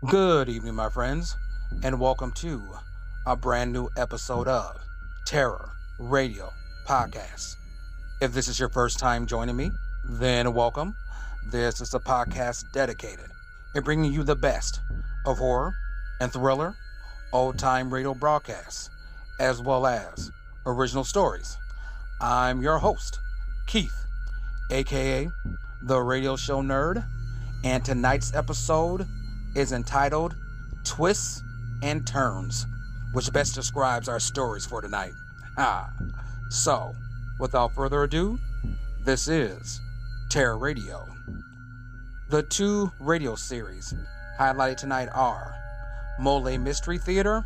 Good evening, my friends, and welcome to a brand new episode of Terror Radio Podcast. If this is your first time joining me, then welcome. This is a podcast dedicated in bringing you the best of horror and thriller, old-time radio broadcasts, as well as original stories. I'm your host, Keith, aka the Radio Show Nerd, and tonight's episode is entitled Twists and Turns, which best describes our stories for tonight. So, without further ado, this is Terror Radio. The two radio series highlighted tonight are MOLLE Mystery Theater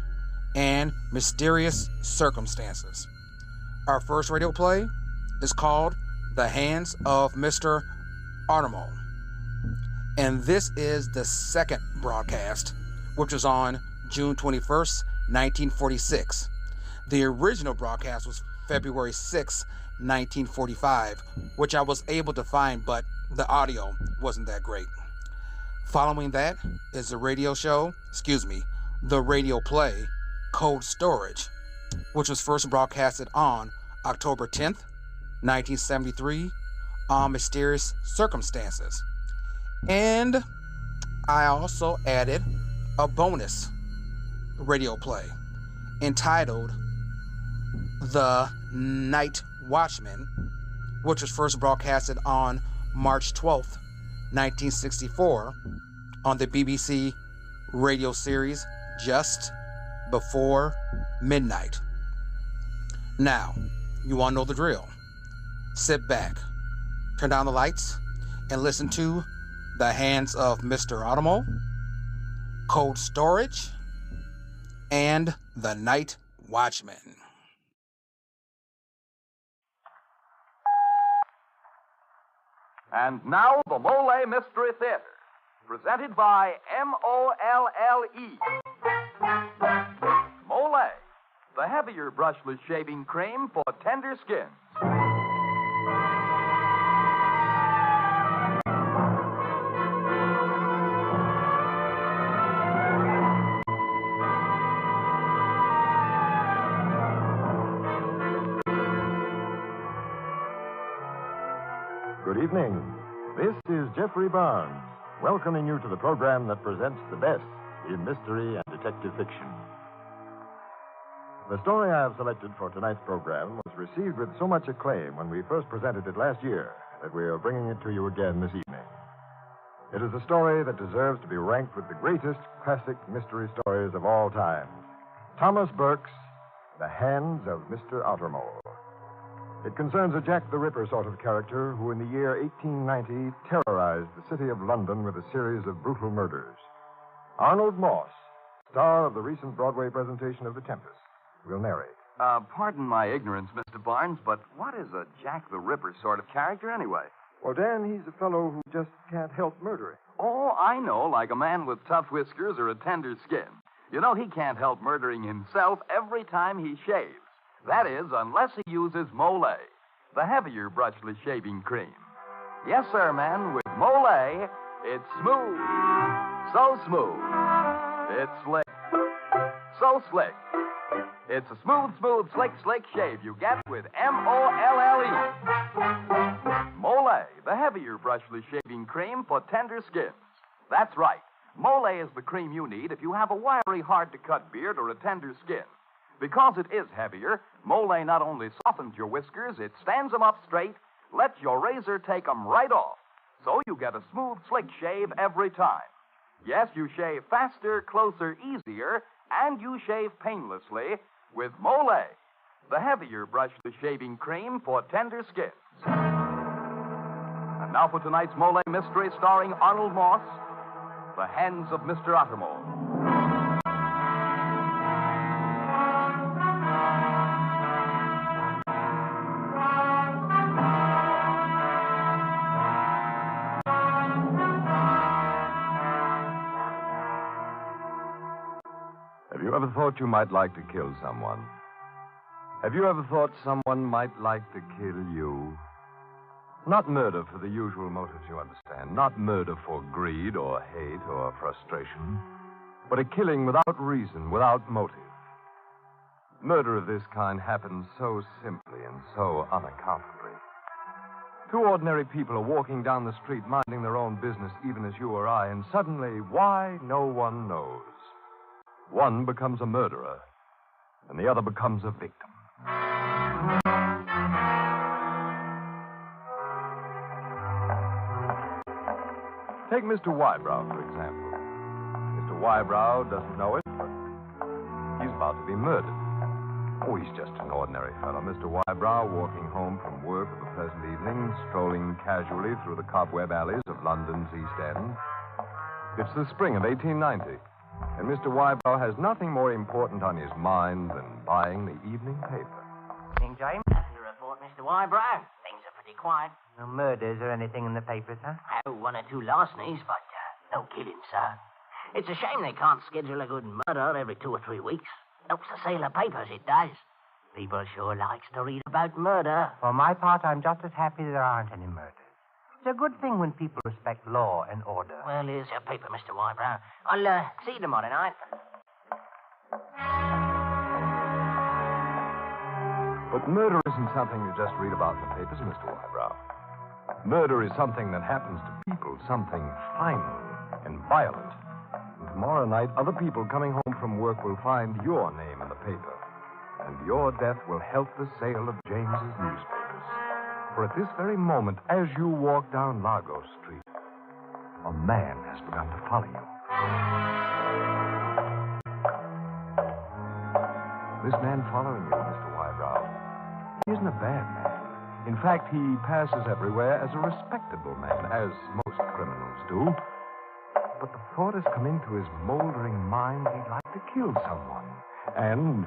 and Mysterious Circumstances. Our first radio play is called The Hands of Mr. Ottermole. And this is the second broadcast, which was on June 21st, 1946. The original broadcast was February 6, 1945, which I was able to find, but the audio wasn't that great. Following that is the radio play, Cold Storage, which was first broadcasted on October 10th, 1973, on Mysterious Circumstances. And I also added a bonus radio play entitled The Nightwatchman, which was first broadcasted on March 12th, 1964, on the BBC radio series Just Before Midnight. Now, you all know the drill. Sit back, turn down the lights, and listen to The Hands of Mr. Ottermole, Cold Storage, and The Night Watchman. And now, the MOLLE Mystery Theater, presented by MOLLE. MOLLE, the heavier brushless shaving cream for tender skins. Good evening. This is Jeffrey Barnes, welcoming you to the program that presents the best in mystery and detective fiction. The story I have selected for tonight's program was received with so much acclaim when we first presented it last year that we are bringing it to you again this evening. It is a story that deserves to be ranked with the greatest classic mystery stories of all time. Thomas Burke's The Hands of Mr. Ottermole. It concerns a Jack the Ripper sort of character who in the year 1890 terrorized the city of London with a series of brutal murders. Arnold Moss, star of the recent Broadway presentation of The Tempest, will narrate. Pardon my ignorance, Mr. Barnes, but what is a Jack the Ripper sort of character anyway? Well, Dan, he's a fellow who just can't help murdering. Oh, I know, like a man with tough whiskers or a tender skin. You know, he can't help murdering himself every time he shaves. That is, unless he uses MOLLE, the heavier brushless shaving cream. Yes, sir, man, with MOLLE, it's smooth. So smooth. It's slick. So slick. It's a smooth, slick shave you get with MOLLE. MOLLE, the heavier brushless shaving cream for tender skins. That's right. MOLLE is the cream you need if you have a wiry, hard-to-cut beard or a tender skin. Because it is heavier, MOLLE not only softens your whiskers, it stands them up straight, lets your razor take them right off. So you get a smooth, slick shave every time. Yes, you shave faster, closer, easier, and you shave painlessly with MOLLE, the heavier brushless shaving cream for tender skins. And now for tonight's MOLLE mystery starring Arnold Moss, The Hands of Mr. Ottermole. Have you ever thought you might like to kill someone? Have you ever thought someone might like to kill you? Not murder for the usual motives you understand. man, not murder for greed or hate or frustration, but a killing without reason, without motive. Murder of this kind happens so simply and so unaccountably. Two ordinary people are walking down the street minding their own business, even as you or I, and suddenly, why, no one knows. One becomes a murderer, and the other becomes a victim. Take Mr. Wybrow, for example. Mr. Wybrow doesn't know it, but he's about to be murdered. Oh, he's just an ordinary fellow, Mr. Wybrow, walking home from work of a pleasant evening, strolling casually through the cobweb alleys of London's East End. It's the spring of 1890, and Mr. Wybrow has nothing more important on his mind than buying the evening paper. Morning, James. Nothing to report, Mr. Wybrow. Things are pretty quiet. No murders or anything in the papers, huh? Oh, one or two larcenies, but no killing, sir. It's a shame they can't schedule a good murder every 2 or 3 weeks. Helps the sale of papers, it does. People sure likes to read about murder. For my part, I'm just as happy there aren't any murders. It's a good thing when people respect law and order. Well, here's your paper, Mr. Wybrow. I'll see you tomorrow night. But murder isn't something you just read about in the papers, Mr. Wybrow. Murder is something that happens to people, something final and violent. And tomorrow night, other people coming home from work will find your name in the paper. And your death will help the sale of James's newspapers. For at this very moment, as you walk down Largo Street, a man has begun to follow you. This man following you, Mr. Wybrow, he isn't a bad man. In fact, he passes everywhere as a respectable man, as most criminals do. But the thought has come into his moldering mind he'd like to kill someone. And,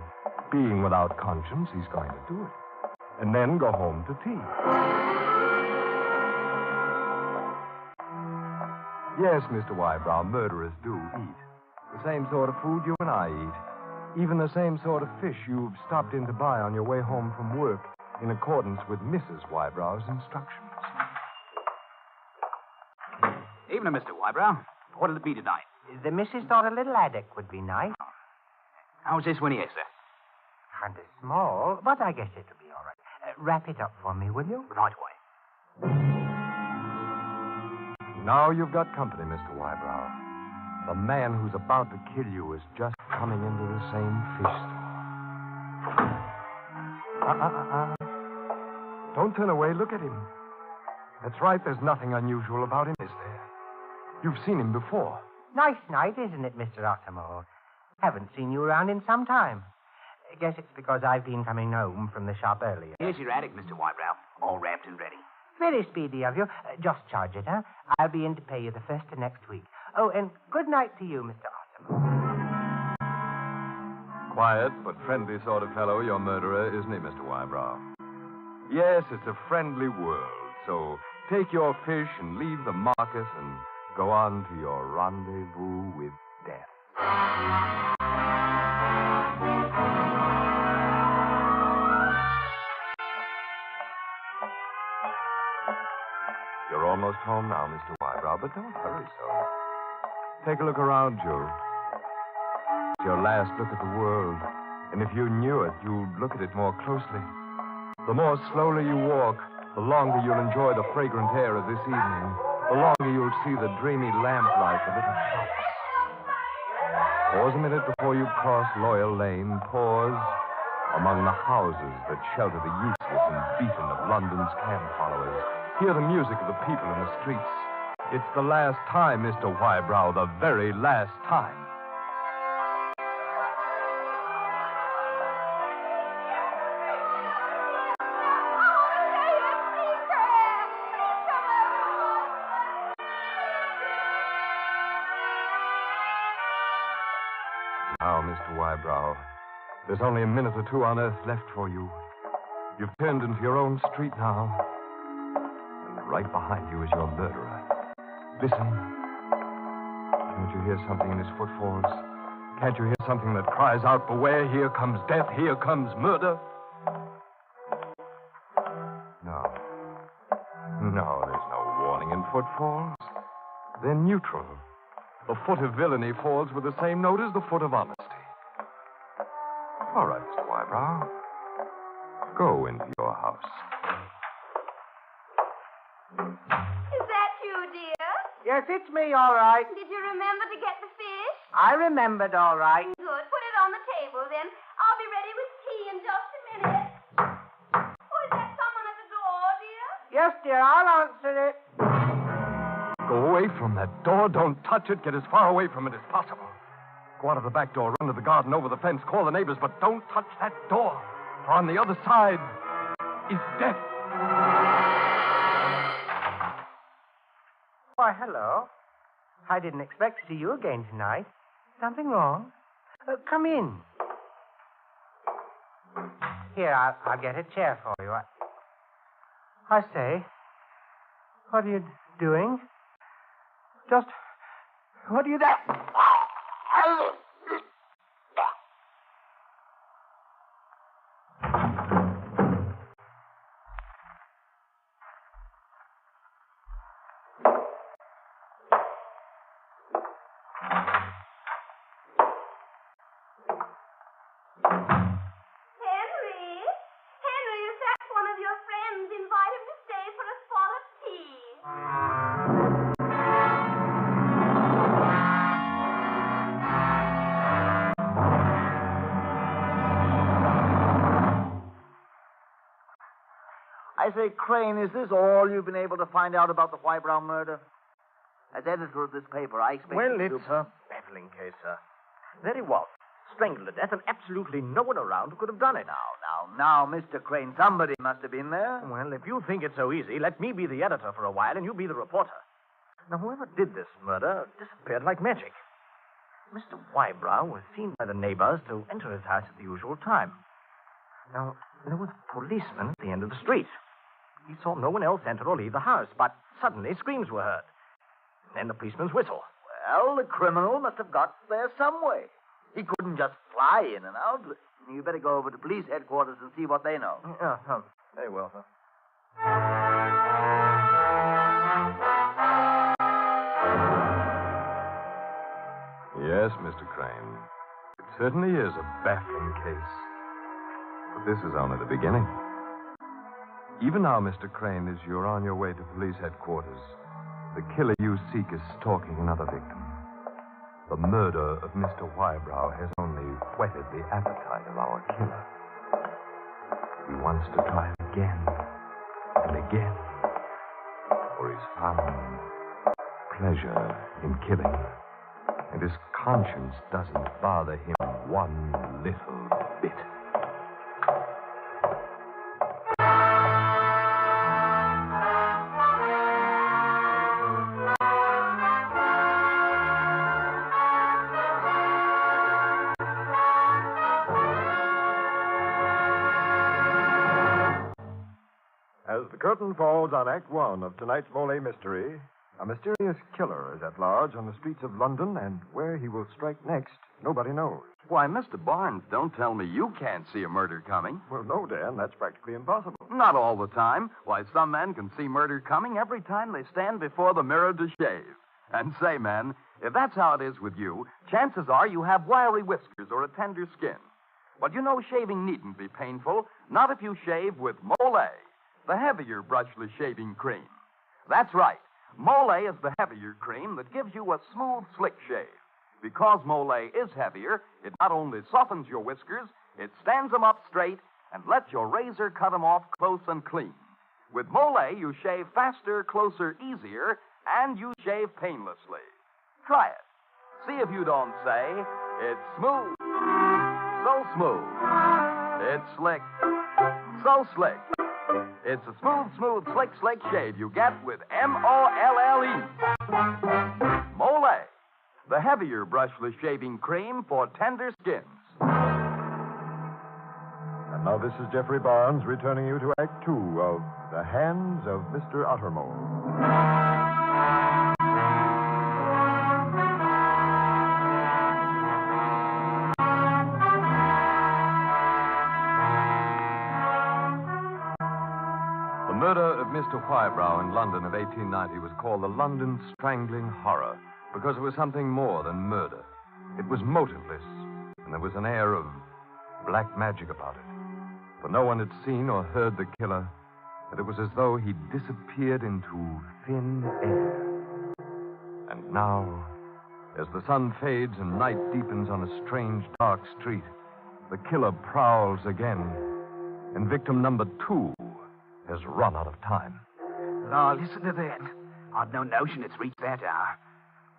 being without conscience, he's going to do it. And then go home to tea. Yes, Mr. Wybrow, murderers do eat. The same sort of food you and I eat. Even the same sort of fish you've stopped in to buy on your way home from work, in accordance with Mrs. Wybrow's instructions. Evening, Mr. Wybrow. What'll it be tonight? The missus thought a little haddock would be nice. How's this one here, sir? Kind of small, but I guess it'll be all right. Wrap it up for me, will you? Right away. Now you've got company, Mr. Wybrow. The man who's about to kill you is just coming into the same fish store. Don't turn away. Look at him. That's right. There's nothing unusual about him, is there? You've seen him before. Nice night, isn't it, Mr. Ottermole? Haven't seen you around in some time. I guess it's because I've been coming home from the shop earlier. Here's your attic, Mr. Wybrow. All wrapped and ready. Very speedy of you. Just charge it, huh? I'll be in to pay you the first of next week. Oh, and good night to you, Mr. Ottermole. Quiet but friendly sort of fellow, your murderer, isn't he, Mr. Wybrow? Yes, it's a friendly world. So take your fish and leave the market and go on to your rendezvous with death. You're almost home now, Mr. Wybrow, but don't hurry so. Take a look around you. It's your last look at the world. And if you knew it, you'd look at it more closely. The more slowly you walk, the longer you'll enjoy the fragrant air of this evening. The longer you'll see the dreamy lamplight of little shops. Pause a minute before you cross Loyal Lane. Pause among the houses that shelter the useless and beaten of London's camp followers. Hear the music of the people in the streets. It's the last time, Mr. Wybrow, the very last time. Now, Mr. Wybrow, there's only a minute or two on Earth left for you. You've turned into your own street now. And right behind you is your murderer. Listen. Can't you hear something in his footfalls? Can't you hear something that cries out, beware, here comes death, here comes murder? No. No, there's no warning in footfalls. They're neutral. The foot of villainy falls with the same note as the foot of honesty. All right, Mr. Wybrow. Go into your house. Is that you, dear? Yes, it's me, all right. Did you remember to get the fish? I remembered, all right. Good. Put it on the table, then. I'll be ready with tea in just a minute. Oh, is that someone at the door, dear? Yes, dear, I'll answer it. Go away from that door. Don't touch it. Get as far away from it as possible. Go out of the back door, run to the garden, over the fence, call the neighbors, but don't touch that door. For on the other side is death. Why, hello. I didn't expect to see you again tonight. Something wrong? Come in. Here, I'll get a chair for you. I say, what are you doing? Just, what are you doing? Henry, is that one of your friends? Invite him to stay for a spot of tea. I say, Crane, is this all you've been able to find out about the Wybrow murder? As editor of this paper, I expect Well, you to... it's a baffling case, sir. There he was, strangled to death, and absolutely no one around who could have done it. Now, Mr. Crane, somebody must have been there. Well, if you think it's so easy, let me be the editor for a while and you be the reporter. Now, whoever did this murder disappeared like magic. Mr. Wybrow was seen by the neighbors to enter his house at the usual time. Now, there was a policeman at the end of the street. He saw no one else enter or leave the house, but suddenly screams were heard. Then the policeman's whistle. Well, the criminal must have got there some way. He couldn't just fly in and out. You better go over to police headquarters and see what they know. Very well, sir. Yes, Mr. Crane. It certainly is a baffling case. But this is only the beginning. Even now, Mr. Crane, as you're on your way to police headquarters, the killer you seek is stalking another victim. The murder of Mr. Wybrow has only whetted the appetite of our killer. He wants to try it again and again, for he's found pleasure in killing, and his conscience doesn't bother him one little bit. As the curtain falls on Act One of tonight's MOLLE mystery, a mysterious killer is at large on the streets of London, and where he will strike next, nobody knows. Why, Mr. Barnes, don't tell me you can't see a murder coming. Well, no, Dan, that's practically impossible. Not all the time. Why, some men can see murder coming every time they stand before the mirror to shave. And say, men, if that's how it is with you, chances are you have wiry whiskers or a tender skin. But you know shaving needn't be painful, not if you shave with MOLLE, the heavier brushless shaving cream. That's right. MOLLE is the heavier cream that gives you a smooth, slick shave. Because MOLLE is heavier, it not only softens your whiskers, it stands them up straight and lets your razor cut them off close and clean. With MOLLE, you shave faster, closer, easier, and you shave painlessly. Try it. See if you don't say, it's smooth. So smooth. It's slick. So slick. It's a smooth, slick shave you get with MOLLE. MOLLE, the heavier brushless shaving cream for tender skins. And now this is Jeffrey Barnes returning you to Act Two of The Hands of Mr. Ottermole. The murder of Mr. Whybrow in London of 1890 was called the London Strangling Horror because it was something more than murder. It was motiveless, and there was an air of black magic about it. For no one had seen or heard the killer, and it was as though he'd disappeared into thin air. And now, as the sun fades and night deepens on a strange, dark street, the killer prowls again, and victim number 2 has run out of time. Law, listen to that. I've no notion it's reached that hour.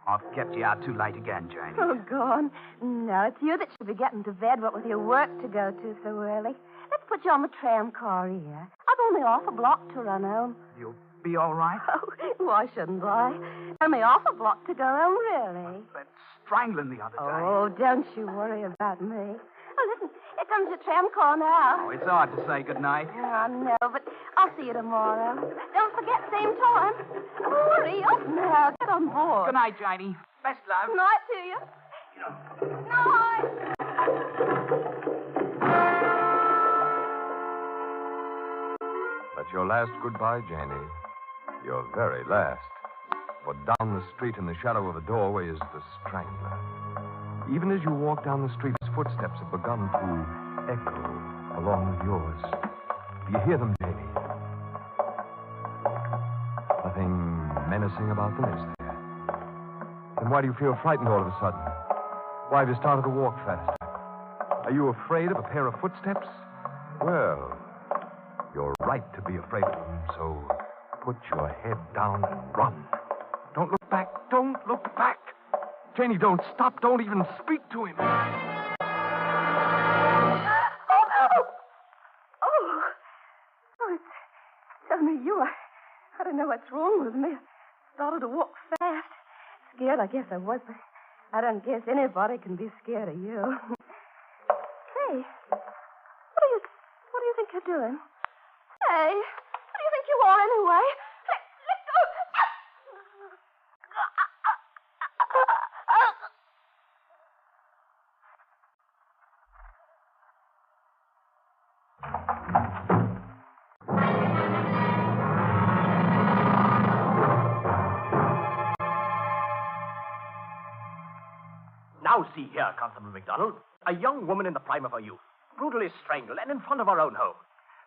I've kept you out too late again, Janie. Oh, go on. No, it's you that should be getting to bed, what with your work to go to so early. Let's put you on the tram car here. I've only half a block to run home. You'll be all right? Oh, why shouldn't I? Only half a block to go home, really. That strangling the other day. Oh, don't you worry about me. Oh, listen, here comes your tram car now. Oh, it's hard to say goodnight. I know, but I'll see you tomorrow. Don't forget, same time. Hurry up now. Get on board. Good night, Janie. Best love. Night to you. Night. But your last goodbye, Janie. Your very last. For down the street in the shadow of a doorway is the strangler. Even as you walk down the street, his footsteps have begun to echo along with yours. Do you hear them, Janie? Nothing menacing about them, is there? Then why do you feel frightened all of a sudden? Why have you started to walk faster? Are you afraid of a pair of footsteps? Well, you're right to be afraid of them, so put your head down and run. Don't look back. Don't look back. Janie, don't stop. Don't even speak to him. Oh, no. Oh, it's only you. I don't know what's wrong with me. I started to walk fast. Scared, I guess I was, but I don't guess anybody can be scared of you. Hey, what do you think you're doing? Hey, what do you think you are anyway? Let go. Now see here, Constable MacDonald. A young woman in the prime of her youth, brutally strangled, and in front of her own home.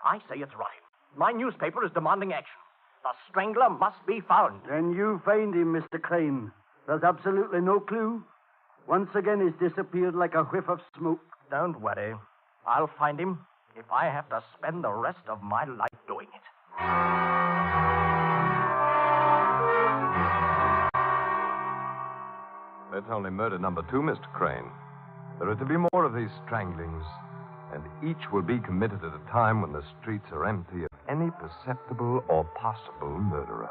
I say it's rotten. My newspaper is demanding action. The strangler must be found. Then you find him, Mr. Crane. There's absolutely no clue. Once again, he's disappeared like a whiff of smoke. Don't worry. I'll find him if I have to spend the rest of my life doing it. That's only murder number 2, Mr. Crane. There are to be more of these stranglings, and each will be committed at a time when the streets are empty of any perceptible or possible murderer.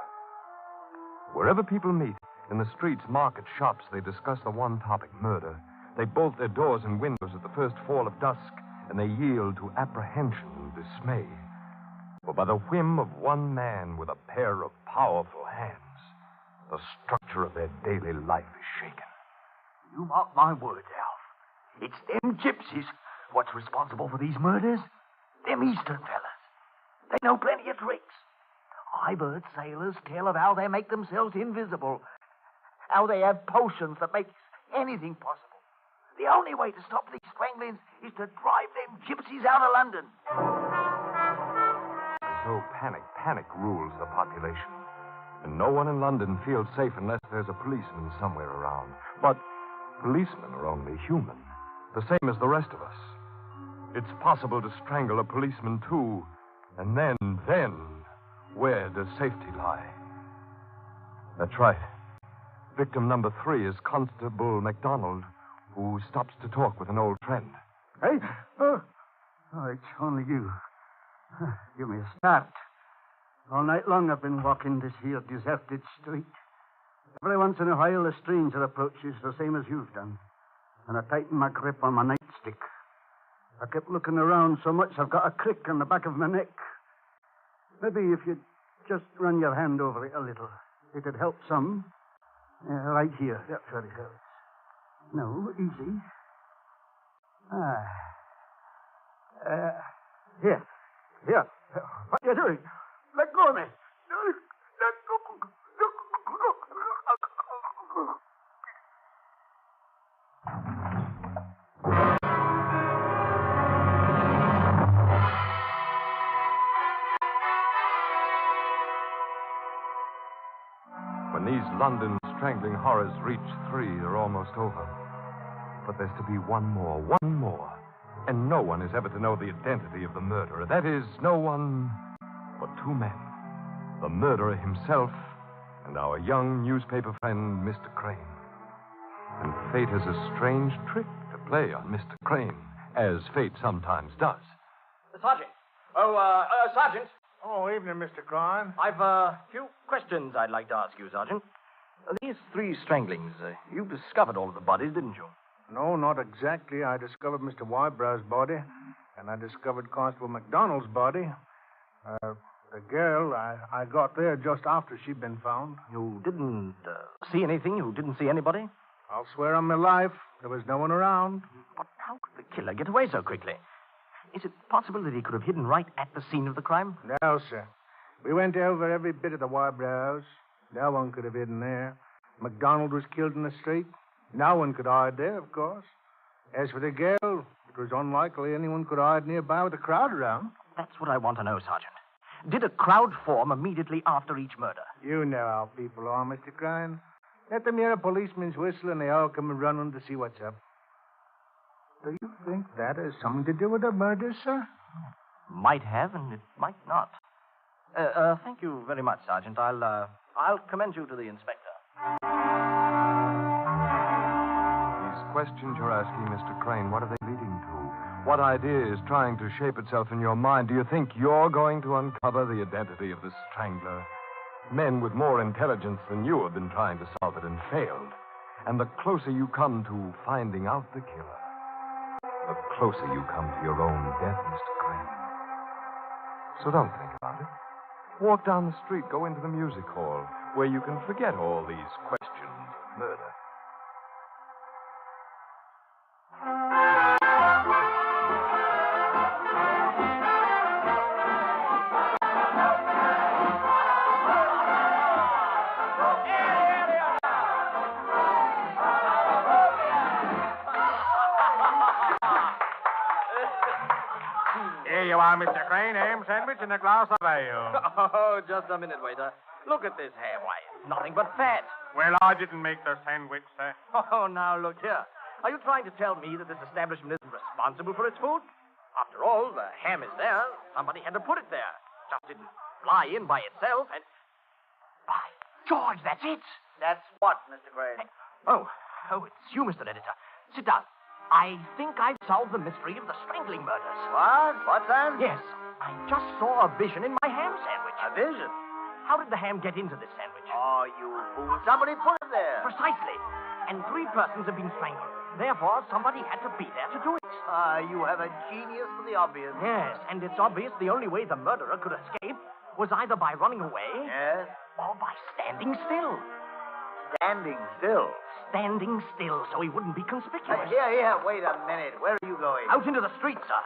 Wherever people meet, in the streets, markets, shops, they discuss the one topic, murder. They bolt their doors and windows at the first fall of dusk, and they yield to apprehension and dismay. For by the whim of one man with a pair of powerful hands, the structure of their daily life is shaken. You mark my words, Alf. It's them gypsies what's responsible for these murders. Them Eastern fellas. They know plenty of tricks. I've heard sailors tell of how they make themselves invisible. How they have potions that make anything possible. The only way to stop these stranglings is to drive them gypsies out of London. So panic rules the population. And no one in London feels safe unless there's a policeman somewhere around. But policemen are only human, the same as the rest of us. It's possible to strangle a policeman, too. And then, where does safety lie? That's right. Victim number 3 is Constable MacDonald, who stops to talk with an old friend. Hey? Oh, it's only you. Give me a start. All night long I've been walking this here deserted street. Every once in a while a stranger approaches, the same as you've done. And I tighten my grip on my nightstick. I kept looking around so much I've got a crick on the back of my neck. Maybe if you'd just run your hand over it a little, it'd help some. Right here. That's where it helps. No, easy. Here. What are you doing? Let go of me. When these London strangling horrors reach 3, they're almost over. But there's to be one more. And no one is ever to know the identity of the murderer. That is, no one but 2 men. The murderer himself and our young newspaper friend, Mr. Crane. And fate has a strange trick to play on Mr. Crane, as fate sometimes does. Sergeant. Sergeant. Oh, evening, Mr. Crane. I've a few questions I'd like to ask you, Sergeant. These 3 stranglings, you discovered all of the bodies, didn't you? No, not exactly. I discovered Mr. Wybrow's body, and I discovered Constable McDonald's body. The girl, I got there just after she'd been found. You didn't see anything? You didn't see anybody? I'll swear on my life, there was no one around. But how could the killer get away so quickly? Is it possible that he could have hidden right at the scene of the crime? No, sir. We went over every bit of the Wybrow house. No one could have hidden there. McDonald was killed in the street. No one could hide there, of course. As for the girl, it was unlikely anyone could hide nearby with a crowd around. That's what I want to know, Sergeant. Did a crowd form immediately after each murder? You know how people are, Mr. Crane. Let them hear a policeman's whistle and they all come running to see what's up. Do you think that has something to do with the murder, sir? Might have, and it might not. Thank you very much, Sergeant. I'll commend you to the inspector. These questions you're asking, Mr. Crane, what are they leading to? What idea is trying to shape itself in your mind? Do you think you're going to uncover the identity of the strangler? Men with more intelligence than you have been trying to solve it and failed. And the closer you come to finding out the killer, the closer you come to your own death, Mr. Crane. So don't think about it. Walk down the street, go into the music hall, where you can forget all these questions of murder. Here you are, Mr. Crane. Ham sandwich and a glass of ale. Oh, just a minute, waiter. Look at this ham. Why, it's nothing but fat. Well, I didn't make the sandwich, sir. Oh, now look here. Are you trying to tell me that this establishment isn't responsible for its food? After all, the ham is there. Somebody had to put it there. Just didn't fly in by itself and... By George, that's it. That's what, Mr. Crane? Oh, it's you, Mr. Editor. Sit down. I think I've solved the mystery of the strangling murders. What? What's that? Yes. I just saw a vision in my ham sandwich. A vision? How did the ham get into this sandwich? Oh, you fool. Somebody put it there. Precisely. And 3 persons have been strangled. Therefore, somebody had to be there to do it. You have a genius for the obvious. Yes, and it's obvious the only way the murderer could escape was either by running away... Yes? ...or by standing still. Standing still? Standing still so he wouldn't be conspicuous. Here, wait a minute. Where are you going? Out into the street, sir.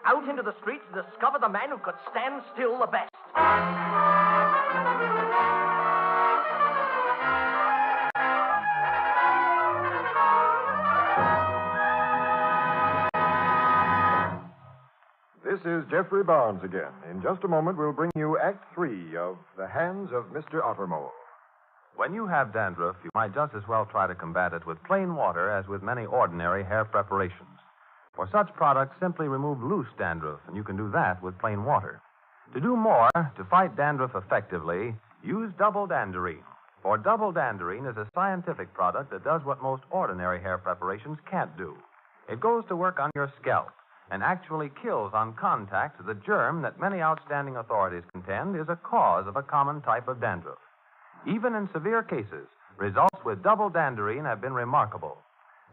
Out into the street to discover the man who could stand still the best. This is Jeffrey Barnes again. In just a moment, we'll bring you Act 3 of The Hands of Mr. Ottermole. When you have dandruff, you might just as well try to combat it with plain water as with many ordinary hair preparations. For such products, simply remove loose dandruff, and you can do that with plain water. To do more, to fight dandruff effectively, use double danderine. For double danderine is a scientific product that does what most ordinary hair preparations can't do. It goes to work on your scalp and actually kills on contact the germ that many outstanding authorities contend is a cause of a common type of dandruff. Even in severe cases, results with double danderine have been remarkable.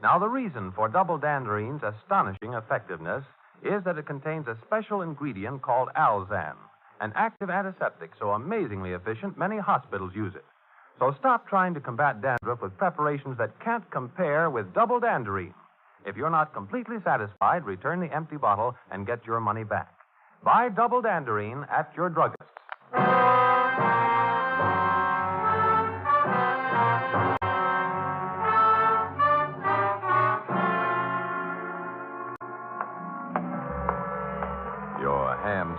Now, the reason for double danderine's astonishing effectiveness is that it contains a special ingredient called Alzan, an active antiseptic so amazingly efficient many hospitals use it. So stop trying to combat dandruff with preparations that can't compare with double danderine. If you're not completely satisfied, return the empty bottle and get your money back. Buy double danderine at your druggist's.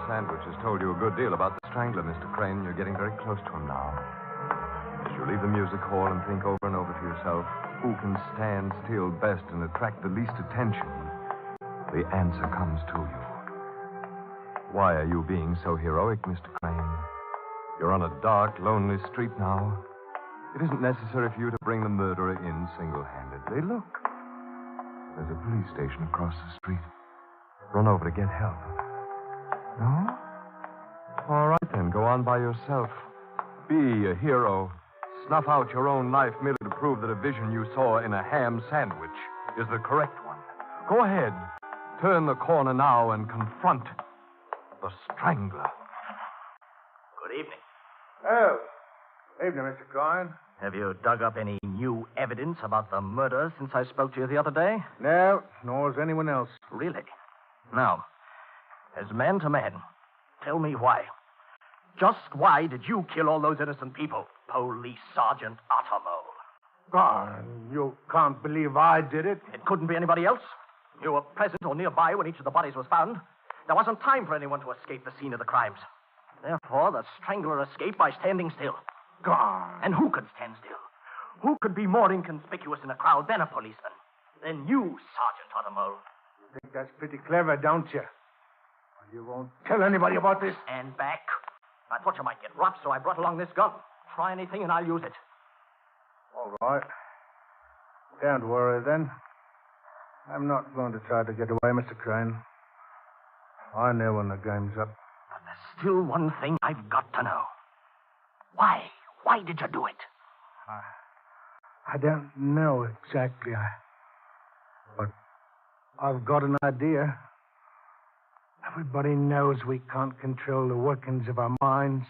sandwich has told you a good deal about the strangler, Mr. Crane. You're getting very close to him now. As you leave the music hall and think over and over to yourself who can stand still best and attract the least attention, the answer comes to you. Why are you being so heroic, Mr. Crane? You're on a dark, lonely street now. It isn't necessary for you to bring the murderer in single-handedly. Look, there's a police station across the street. Run over to get help. No? All right, then. Go on by yourself. Be a hero. Snuff out your own life merely to prove that a vision you saw in a ham sandwich is the correct one. Go ahead. Turn the corner now and confront the strangler. Good evening. Oh, evening, Mr. Coyne. Have you dug up any new evidence about the murder since I spoke to you the other day? No, nor has anyone else. Really? Now, as man to man, tell me why. Just why did you kill all those innocent people? Police Sergeant Ottermole. God, you can't believe I did it. It couldn't be anybody else. You were present or nearby when each of the bodies was found. There wasn't time for anyone to escape the scene of the crimes. Therefore, the strangler escaped by standing still. God. And who could stand still? Who could be more inconspicuous in a crowd than a policeman? Than you, Sergeant Ottermole. You think that's pretty clever, don't you? Well, you won't tell anybody about this? Stand back. I thought you might get robbed, so I brought along this gun. Try anything and I'll use it. All right. Don't worry, then. I'm not going to try to get away, Mr. Crane. I know when the game's up. But there's still one thing I've got to know. Why? Why did you do it? I don't know exactly. But I've got an idea. Everybody knows we can't control the workings of our minds,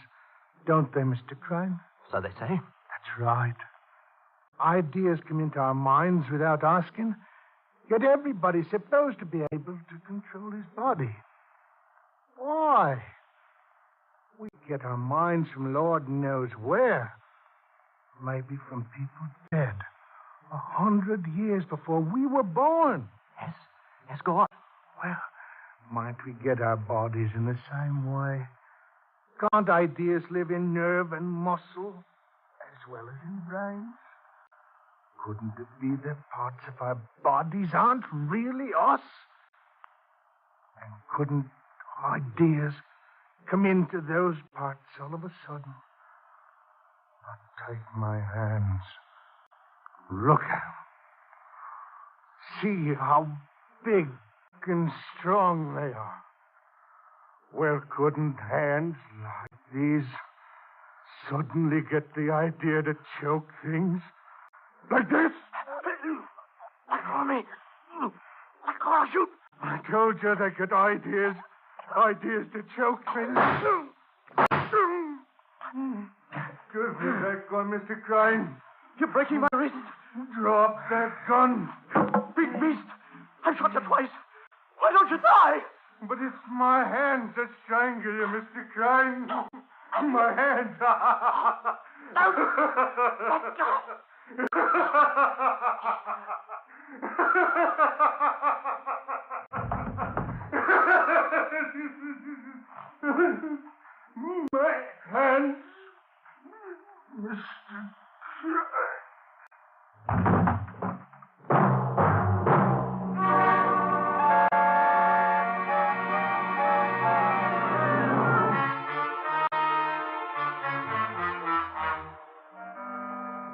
don't they, Mr. Crane? So they say. That's right. Ideas come into our minds without asking, yet everybody's supposed to be able to control his body. Why? We get our minds from Lord knows where. Maybe from people dead 100 years before we were born. Yes, go on. Well, might we get our bodies in the same way? Can't ideas live in nerve and muscle as well as in brains? Couldn't it be that parts of our bodies aren't really us? And couldn't ideas come into those parts all of a sudden? Now take my hands. Look at them. See how big and strong they are. Well, couldn't hands like these suddenly get the idea to choke things? Like this? Let me. Let go, I'll shoot. I told you they get ideas to choke things. Give me that gun, Mr. Crane. You're breaking my wrist. Drop that gun. Big beast. I've shot you twice. Why don't you die? But it's my hands that strangle you, Mr. Crane. My hands. No. Let go. My hands, Mr.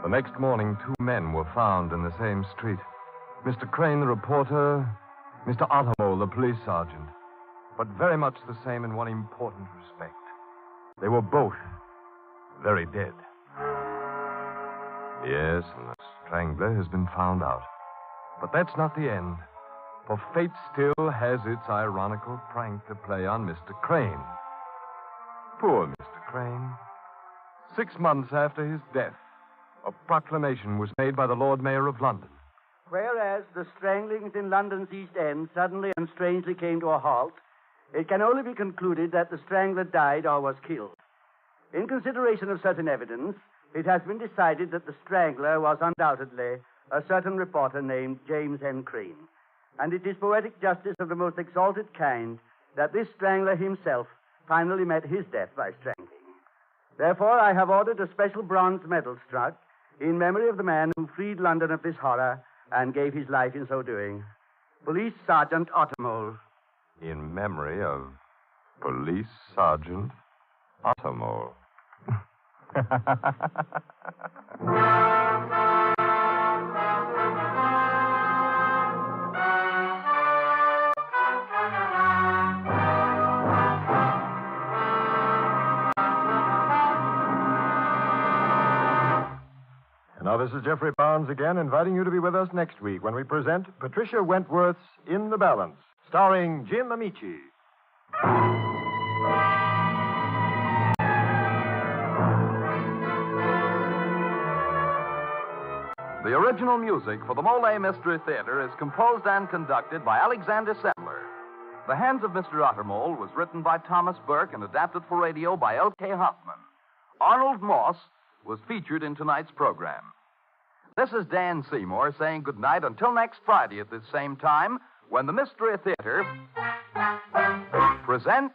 The next morning, two men were found in the same street. Mr. Crane, the reporter, Mr. Ottermole, the police sergeant. But very much the same in one important respect. They were both very dead. Yes, and the strangler has been found out. But that's not the end. For fate still has its ironical prank to play on Mr. Crane. Poor Mr. Crane. 6 months after his death, a proclamation was made by the Lord Mayor of London. Whereas the stranglings in London's East End suddenly and strangely came to a halt, it can only be concluded that the strangler died or was killed. In consideration of certain evidence, it has been decided that the strangler was undoubtedly a certain reporter named James N. Crane. And it is poetic justice of the most exalted kind that this strangler himself finally met his death by strangling. Therefore, I have ordered a special bronze medal struck in memory of the man who freed London of this horror and gave his life in so doing. Police Sergeant Ottermole. In memory of Police Sergeant Ottermole. And now this is Jeffrey Barnes again, inviting you to be with us next week when we present Patricia Wentworth's In the Balance, starring Jim Amici. The original music for the MOLLE Mystery Theater is composed and conducted by Alexander Settler. The Hands of Mr. Ottermole was written by Thomas Burke and adapted for radio by L.K. Hoffman. Arnold Moss was featured in tonight's program. This is Dan Seymour saying goodnight until next Friday at this same time when the Mystery Theater presents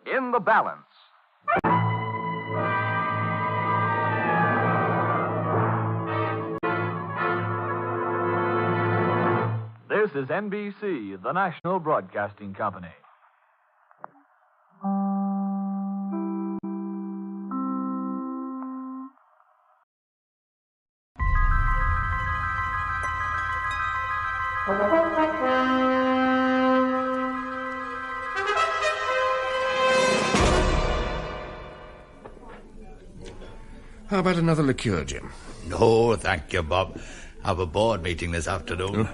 In the Balance. This is NBC, the National Broadcasting Company. How about another liqueur, Jim? No, thank you, Bob. I have a board meeting this afternoon. Oh,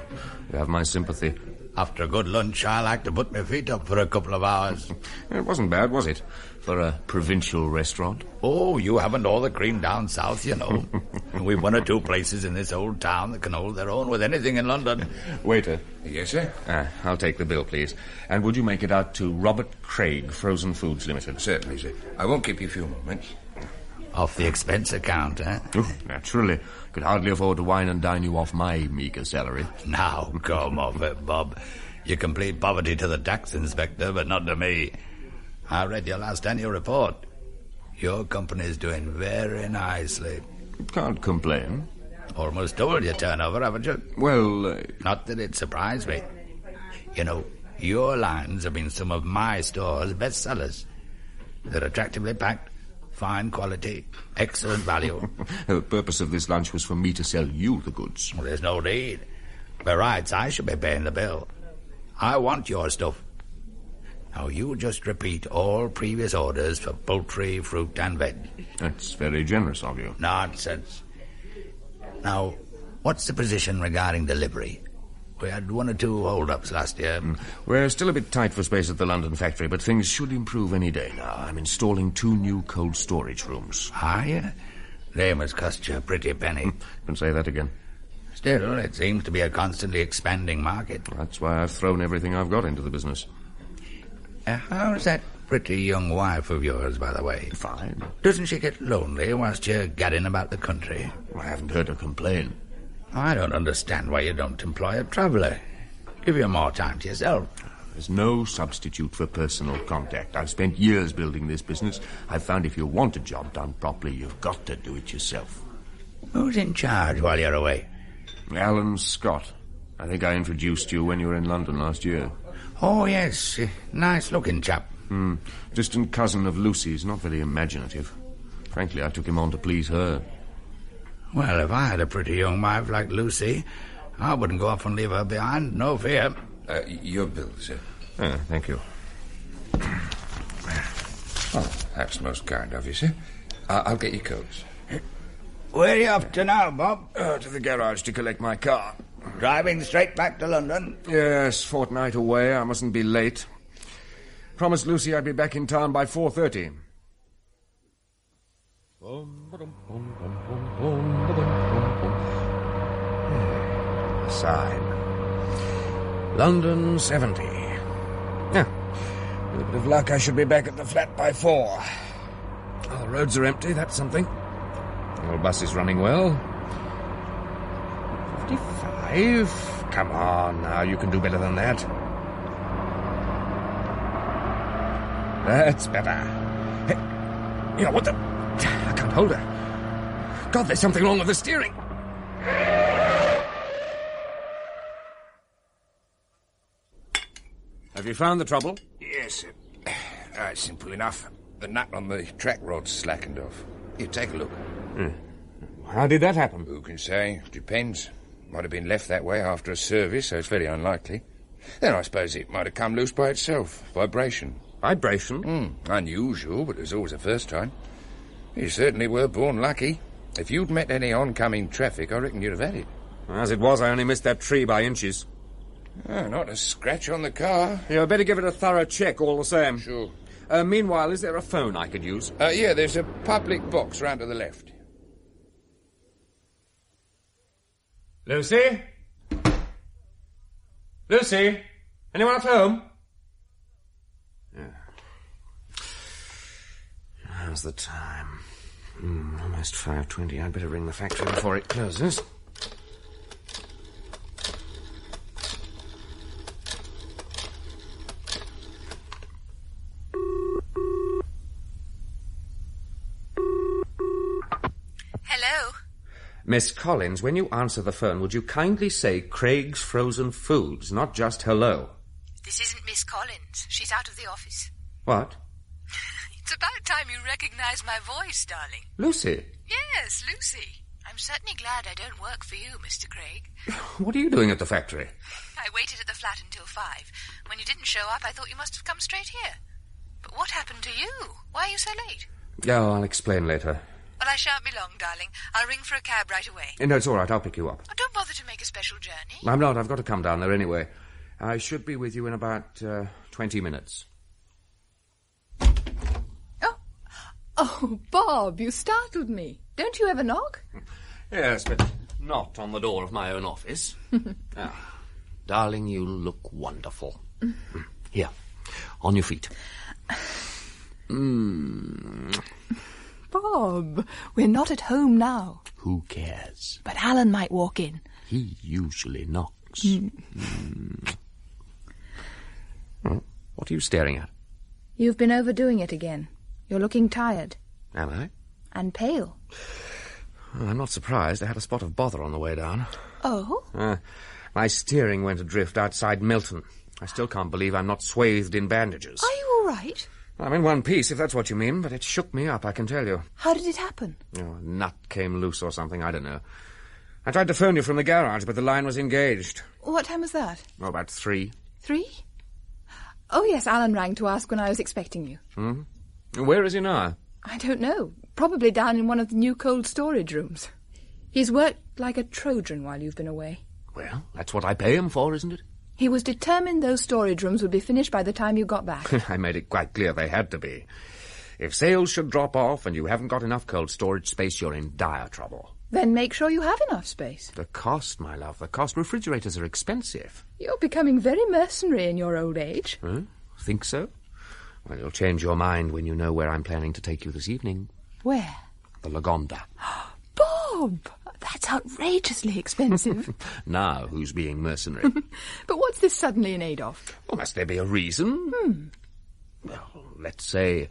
you have my sympathy. After a good lunch, I like to put my feet up for a couple of hours. It wasn't bad, was it? For a provincial restaurant? Oh, you haven't all the cream down south, you know. We've one or two places in this old town that can hold their own with anything in London. Waiter. Yes, sir? I'll take the bill, please. And would you make it out to Robert Craig, Frozen Foods Limited? Certainly, sir. I won't keep you a few moments. Off the expense account, eh? Oh, naturally. Could hardly afford to wine and dine you off my meagre salary. Now, come off it, Bob. You complete poverty to the tax inspector, but not to me. I read your last annual report. Your company's doing very nicely. Can't complain. Almost doubled your turnover, haven't you? Well, Not that it surprised me. You know, your lines have been some of my store's best sellers. They're attractively packed, fine quality, excellent value. The purpose of this lunch was for me to sell you the goods. Well, there's no need. By rights, I should be paying the bill. I want your stuff. Now, you just repeat all previous orders for poultry, fruit, and veg. That's very generous of you. Nonsense. Now, what's the position regarding delivery? We had one or two hold-ups last year. We're still a bit tight for space at the London factory, but things should improve any day now. I'm installing 2 new cold storage rooms. Are you? They must cost you a pretty penny. Can say that again. Still, it seems to be a constantly expanding market. That's why I've thrown everything I've got into the business. How's that pretty young wife of yours, by the way? Fine. Doesn't she get lonely whilst you're gadding about the country? I haven't heard her complain. I don't understand why you don't employ a traveller. Give you more time to yourself. There's no substitute for personal contact. I've spent years building this business. I've found if you want a job done properly, you've got to do it yourself. Who's in charge while you're away? Alan Scott. I think I introduced you when you were in London last year. Oh, yes. Nice-looking chap. Distant cousin of Lucy's, not very imaginative. Frankly, I took him on to please her. Well, if I had a pretty young wife like Lucy, I wouldn't go off and leave her behind, no fear. Your bill, sir. Thank you. Oh, that's most kind of you, sir. I'll get your coats. Where are you off to now, Bob? To the garage to collect my car. Driving straight back to London? Yes, fortnight away. I mustn't be late. Promised Lucy I'd be back in town by 4:30. The sign. London 70. With a bit of luck, I should be back at the flat by 4. Oh, the roads are empty, that's something. The old bus is running well. 55? Come on now, you can do better than that. That's better. Hey, you know, what the... I can't hold her. God, there's something wrong with the steering. Have you found the trouble? Yes. It's simple enough. The nut on the track rod's slackened off. Here, take a look. How did that happen? Who can say? Depends. Might have been left that way after a service, so it's very unlikely. Then I suppose it might have come loose by itself. Vibration. Vibration? Unusual, but there's always a first time. You certainly were born lucky. If you'd met any oncoming traffic, I reckon you'd have had it. As it was, I only missed that tree by inches. Oh, not a scratch on the car. You'd better give it a thorough check all the same. Sure. Meanwhile, is there a phone I could use? Yeah, there's a public box round to the left. Lucy? Lucy? Anyone at home? How's the time? Almost 5:20. I'd better ring the factory before it closes. Hello? Miss Collins, when you answer the phone, would you kindly say Craig's Frozen Foods, not just hello? This isn't Miss Collins. She's out of the office. What? It's about time you recognize my voice, darling. Lucy? Yes, Lucy. I'm certainly glad I don't work for you, Mr. Craig. What are you doing at the factory? I waited at the flat until 5. When you didn't show up, I thought you must have come straight here. But what happened to you? Why are you so late? Oh, I'll explain later. Well, I shan't be long, darling. I'll ring for a cab right away. No, it's all right. I'll pick you up. Oh, don't bother to make a special journey. I'm not. I've got to come down there anyway. I should be with you in about 20 minutes. Oh, Bob, you startled me. Don't you ever knock? Yes, but not on the door of my own office. Darling, you look wonderful. Here, on your feet. Bob, we're not at home now. Who cares? But Alan might walk in. He usually knocks. What are you staring at? You've been overdoing it again. You're looking tired. Am I? And pale. Well, I'm not surprised. I had a spot of bother on the way down. Oh? My steering went adrift outside Milton. I still can't believe I'm not swathed in bandages. Are you all right? I'm in one piece, if that's what you mean, but it shook me up, I can tell you. How did it happen? A nut came loose or something, I don't know. I tried to phone you from the garage, but the line was engaged. What time was that? About 3. 3? Oh, yes, Alan rang to ask when I was expecting you. Where is he now? I don't know. Probably down in one of the new cold storage rooms. He's worked like a Trojan while you've been away. Well, that's what I pay him for, isn't it? He was determined those storage rooms would be finished by the time you got back. I made it quite clear they had to be. If sales should drop off and you haven't got enough cold storage space, you're in dire trouble. Then make sure you have enough space. The cost, my love, the cost. Refrigerators are expensive. You're becoming very mercenary in your old age. Think so? Well, you'll change your mind when you know where I'm planning to take you this evening. Where? The Lagonda. Bob! That's outrageously expensive. Now who's being mercenary? But what's this suddenly in aid of? Well, must there be a reason? Well, let's say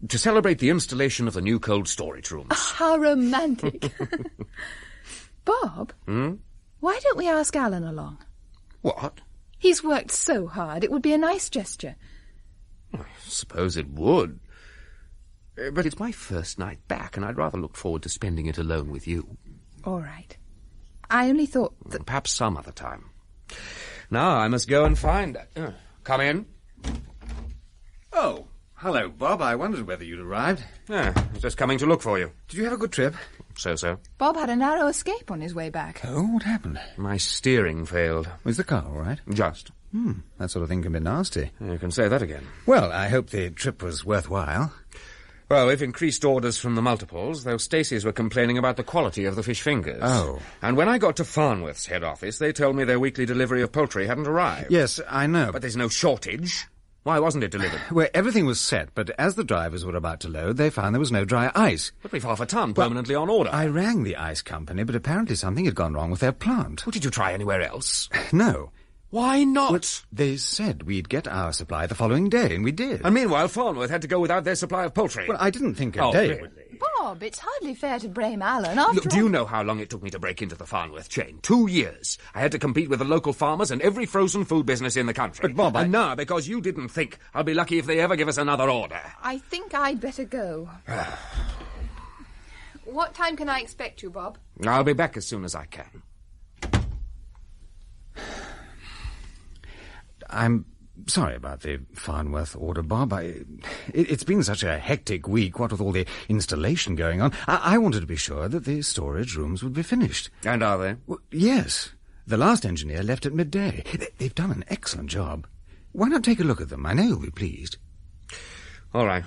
to celebrate the installation of the new cold storage rooms. How romantic. Bob? Why don't we ask Alan along? What? He's worked so hard. It would be a nice gesture. I suppose it would. But it's my first night back, and I'd rather look forward to spending it alone with you. All right. I only thought that... Perhaps some other time. Now I must go and find her. Come in. Oh, hello, Bob. I wondered whether you'd arrived. I was just coming to look for you. Did you have a good trip? So-so. Bob had a narrow escape on his way back. Oh, what happened? My steering failed. Was the car all right? Just. That sort of thing can be nasty. You can say that again. Well, I hope the trip was worthwhile. Well, we've increased orders from the multiples, though Stacey's were complaining about the quality of the fish fingers. Oh. And when I got to Farnworth's head office, they told me their weekly delivery of poultry hadn't arrived. Yes, I know. But there's no shortage. Why wasn't it delivered? Well, everything was set, but as the drivers were about to load, they found there was no dry ice. But we've half a ton permanently on order. I rang the ice company, but apparently something had gone wrong with their plant. Well, did you try anywhere else? No. Why not? Well, they said we'd get our supply the following day, and we did. And meanwhile, Farnworth had to go without their supply of poultry. Well, I didn't think a day. Really? Bob, it's hardly fair to blame Alan after Look, do you know how long it took me to break into the Farnworth chain? 2 years. I had to compete with the local farmers and every frozen food business in the country. But, Bob, And now, because you didn't think, I'll be lucky if they ever give us another order. I think I'd better go. What time can I expect you, Bob? I'll be back as soon as I can. I'm sorry about the Farnworth order, Bob. It's been such a hectic week, what with all the installation going on. I wanted to be sure that the storage rooms would be finished. And are they? Well, yes. The last engineer left at midday. They've done an excellent job. Why not take a look at them? I know you'll be pleased. All right.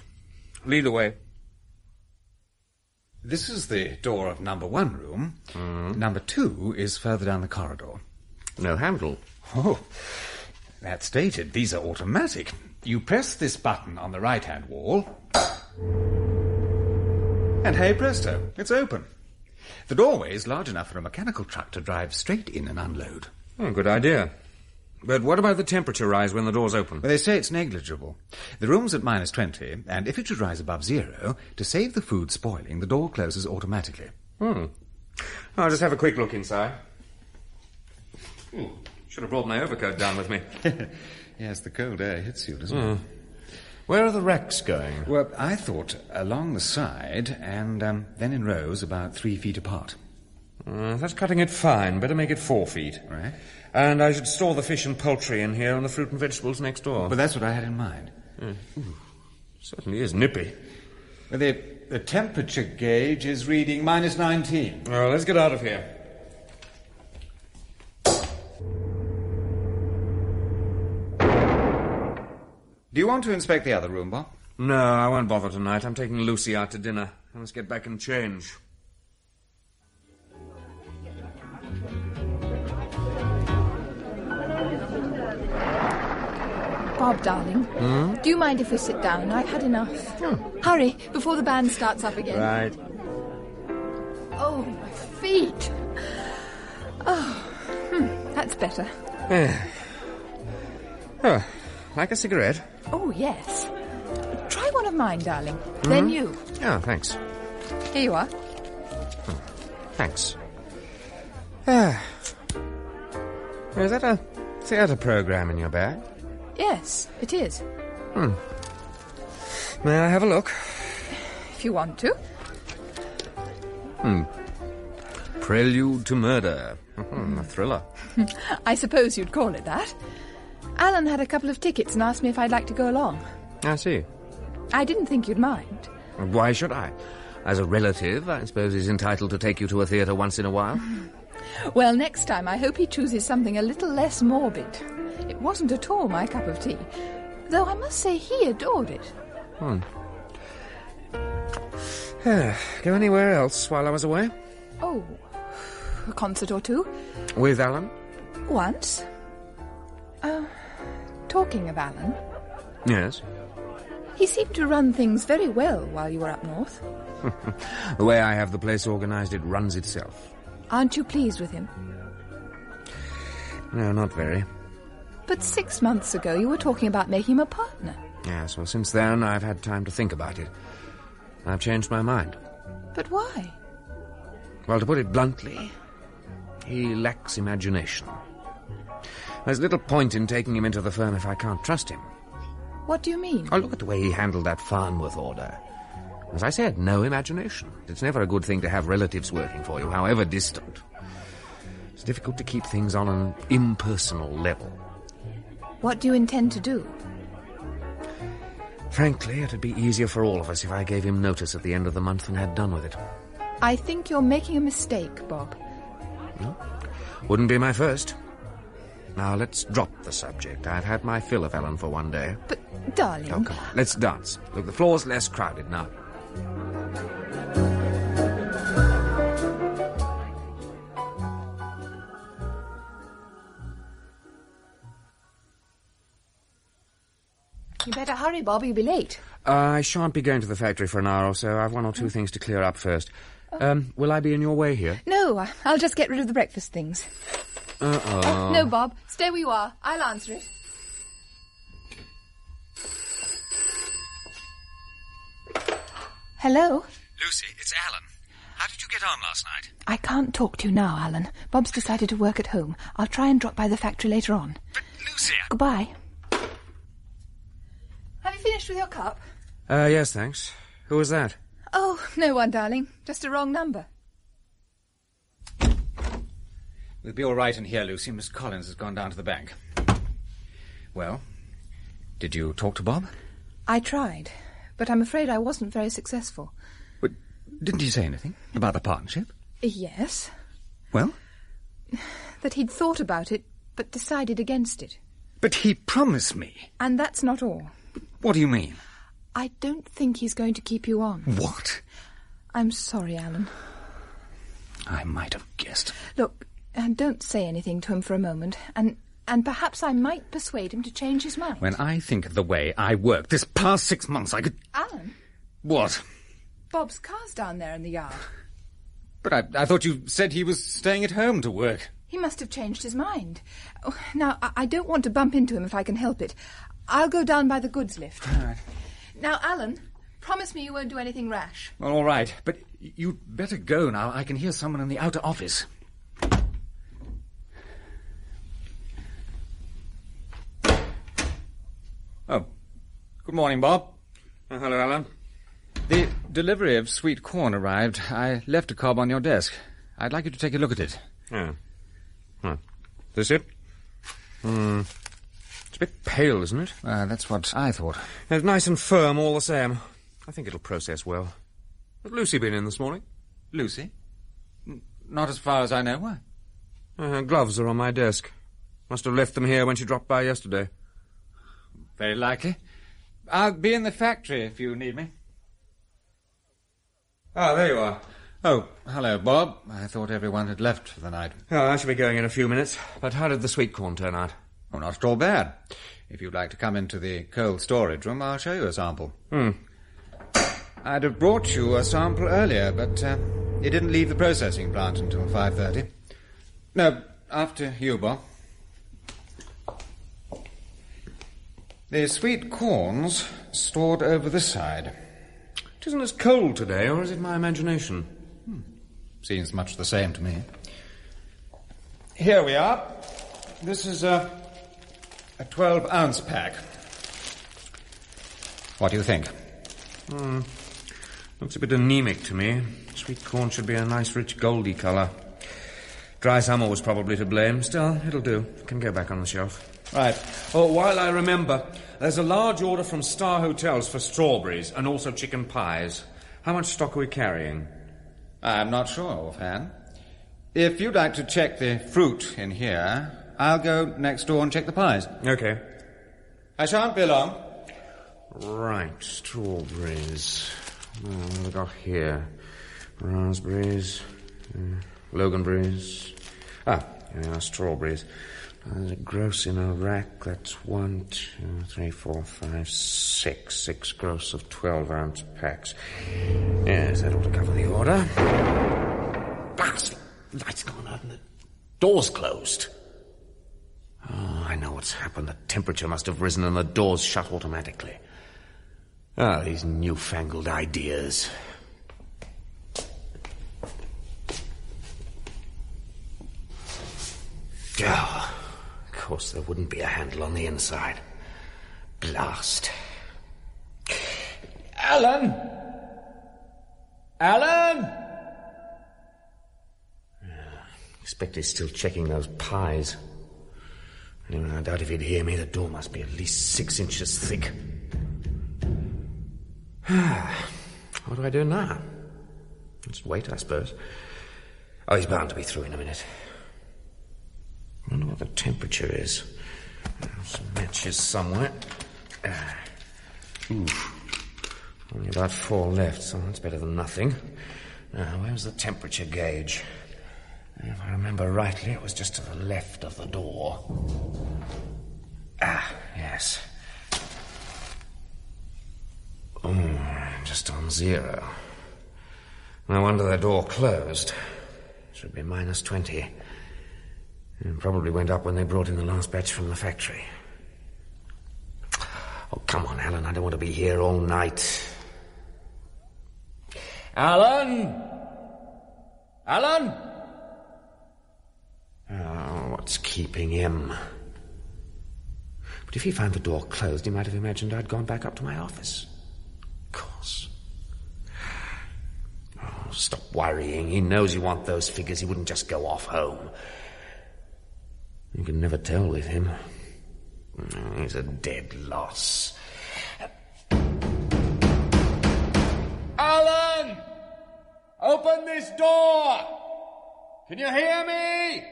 Lead the way. This is the door of number 1 room. Number 2 is further down the corridor. No handle. Oh, that's dated. These are automatic. You press this button on the right-hand wall, and hey presto, it's open. The doorway is large enough for a mechanical truck to drive straight in and unload. Oh, good idea. But what about the temperature rise when the door's open? Well, they say it's negligible. The room's at -20, and if it should rise above 0, to save the food spoiling, the door closes automatically. I'll just have a quick look inside. Should have brought my overcoat down with me. Yes, the cold air hits you, doesn't it? Where are the racks going? Well, I thought along the side, and then in rows about 3 feet apart. That's cutting it fine. Better make it 4 feet. Right. And I should store the fish and poultry in here and the fruit and vegetables next door. But that's what I had in mind. Certainly is nippy. Well, the temperature gauge is reading -19. Well, let's get out of here. Do you want to inspect the other room, Bob? No, I won't bother tonight. I'm taking Lucy out to dinner. I must get back and change. Bob, darling, do you mind if we sit down? I've had enough. Hurry, before the band starts up again. Right. Oh, my feet. Oh, that's better. Like a cigarette? Oh, yes. Try one of mine, darling. Then you. Oh, thanks. Here you are. Thanks. Is that a theatre program in your bag? Yes, it is. May I have a look? If you want to. Prelude to Murder. A thriller. I suppose you'd call it that. Alan had a couple of tickets and asked me if I'd like to go along. I see. I didn't think you'd mind. Why should I? As a relative, I suppose he's entitled to take you to a theatre once in a while. Well, next time I hope he chooses something a little less morbid. It wasn't at all my cup of tea, though I must say he adored it. Go anywhere else while I was away? Oh, a concert or two. With Alan? Once. Talking of Alan, Yes. he seemed to run things very well while you were up north. The way I have the place organised, it runs itself. Aren't you pleased with him? No, not very. But 6 months ago you were talking about making him a partner. Yes, well, since then I've had time to think about it. I've changed my mind. But why? Well, to put it bluntly, he lacks imagination. There's little point in taking him into the firm if I can't trust him. What do you mean? Oh, look at the way he handled that Farnworth order. As I said, no imagination. It's never a good thing to have relatives working for you, however distant. It's difficult to keep things on an impersonal level. What do you intend to do? Frankly, it'd be easier for all of us if I gave him notice at the end of the month and had done with it. I think you're making a mistake, Bob. No? Wouldn't be my first. Now, let's drop the subject. I've had my fill of Ellen for one day. But, darling... Oh, come on. Let's dance. Look, the floor's less crowded now. You better hurry, Bob. You'll be late. I shan't be going to the factory for an hour or so. I've one or two things to clear up first. Will I be in your way here? No, I'll just get rid of the breakfast things. Oh, no, Bob. Stay where you are. I'll answer it. Hello? Lucy, it's Alan. How did you get on last night? I can't talk to you now, Alan. Bob's decided to work at home. I'll try and drop by the factory later on. But, Lucy... Goodbye. Have you finished with your cup? Yes, thanks. Who was that? Oh, no one, darling. Just a wrong number. We'll be all right in here, Lucy. Miss Collins has gone down to the bank. Well, did you talk to Bob? I tried, but I'm afraid I wasn't very successful. But didn't he say anything about the partnership? Yes. Well? That he'd thought about it, but decided against it. But he promised me. And that's not all. What do you mean? I don't think he's going to keep you on. What? I'm sorry, Alan. I might have guessed. Look, don't say anything to him for a moment, and perhaps I might persuade him to change his mind. When I think of the way I worked this past 6 months, I could... Alan? What? Bob's car's down there in the yard. But I thought you said he was staying at home to work. He must have changed his mind. Oh, now, I don't want to bump into him if I can help it. I'll go down by the goods lift. All right. Now, Alan, promise me you won't do anything rash. Well, all right, but you'd better go now. I can hear someone in the outer office. Oh, good morning, Bob. Hello, Alan. The delivery of sweet corn arrived. I left a cob on your desk. I'd like you to take a look at it. Yeah. Huh. This it? It's a bit pale, isn't it? That's what I thought. It's nice and firm all the same. I think it'll process well. Has Lucy been in this morning? Lucy? Not as far as I know. Why? Her gloves are on my desk. Must have left them here when she dropped by yesterday. Very likely. I'll be in the factory if you need me. Ah, there you are. Oh, hello, Bob. I thought everyone had left for the night. Oh, I shall be going in a few minutes. But how did the sweet corn turn out? Oh, not at all bad. If you'd like to come into the cold storage room, I'll show you a sample. I'd have brought you a sample earlier, but it didn't leave the processing plant until 5:30. No, after you, Bob. The sweet corn's stored over this side. It isn't as cold today, or is it my imagination? Seems much the same to me. Here we are. This is a 12-ounce pack. What do you think? Looks a bit anemic to me. Sweet corn should be a nice, rich, goldy colour. Dry summer was probably to blame. Still, it'll do. Can go back on the shelf. Right. Oh, while I remember, there's a large order from Star Hotels for strawberries and also chicken pies. How much stock are we carrying? I'm not sure offhand. If you'd like to check the fruit in here, I'll go next door and check the pies. Okay. I shan't be long. Right, strawberries. What have we got here? Raspberries, Loganberries. Here are strawberries. There's a gross in a rack. That's 1, 2, 3, 4, 5, 6. 6 gross of 12-ounce packs. Yes, that ought to cover the order. Blast! The light's gone out and the door's closed. Oh, I know what's happened. The temperature must have risen and the door's shut automatically. Ah, these newfangled ideas. Oh, of course there wouldn't be a handle on the inside. Blast. Alan! Alan! Expect he's still checking those pies. Anyway, I doubt if he'd hear me. The door must be at least 6 inches thick. What do I do now? Just wait, I suppose. Oh, he's bound to be through in a minute. I wonder what the temperature is. Some matches somewhere. Only about 4 left, so that's better than nothing. Now, where's the temperature gauge? If I remember rightly, it was just to the left of the door. Yes. Just on 0. No wonder the door closed. Should be -20. It probably went up when they brought in the last batch from the factory. Oh, come on, Alan. I don't want to be here all night. Alan! Alan! Oh, what's keeping him? But if he found the door closed, he might have imagined I'd gone back up to my office. Of course. Oh, stop worrying. He knows you want those figures. He wouldn't just go off home. You can never tell with him. He's a dead loss. Alan! Open this door! Can you hear me?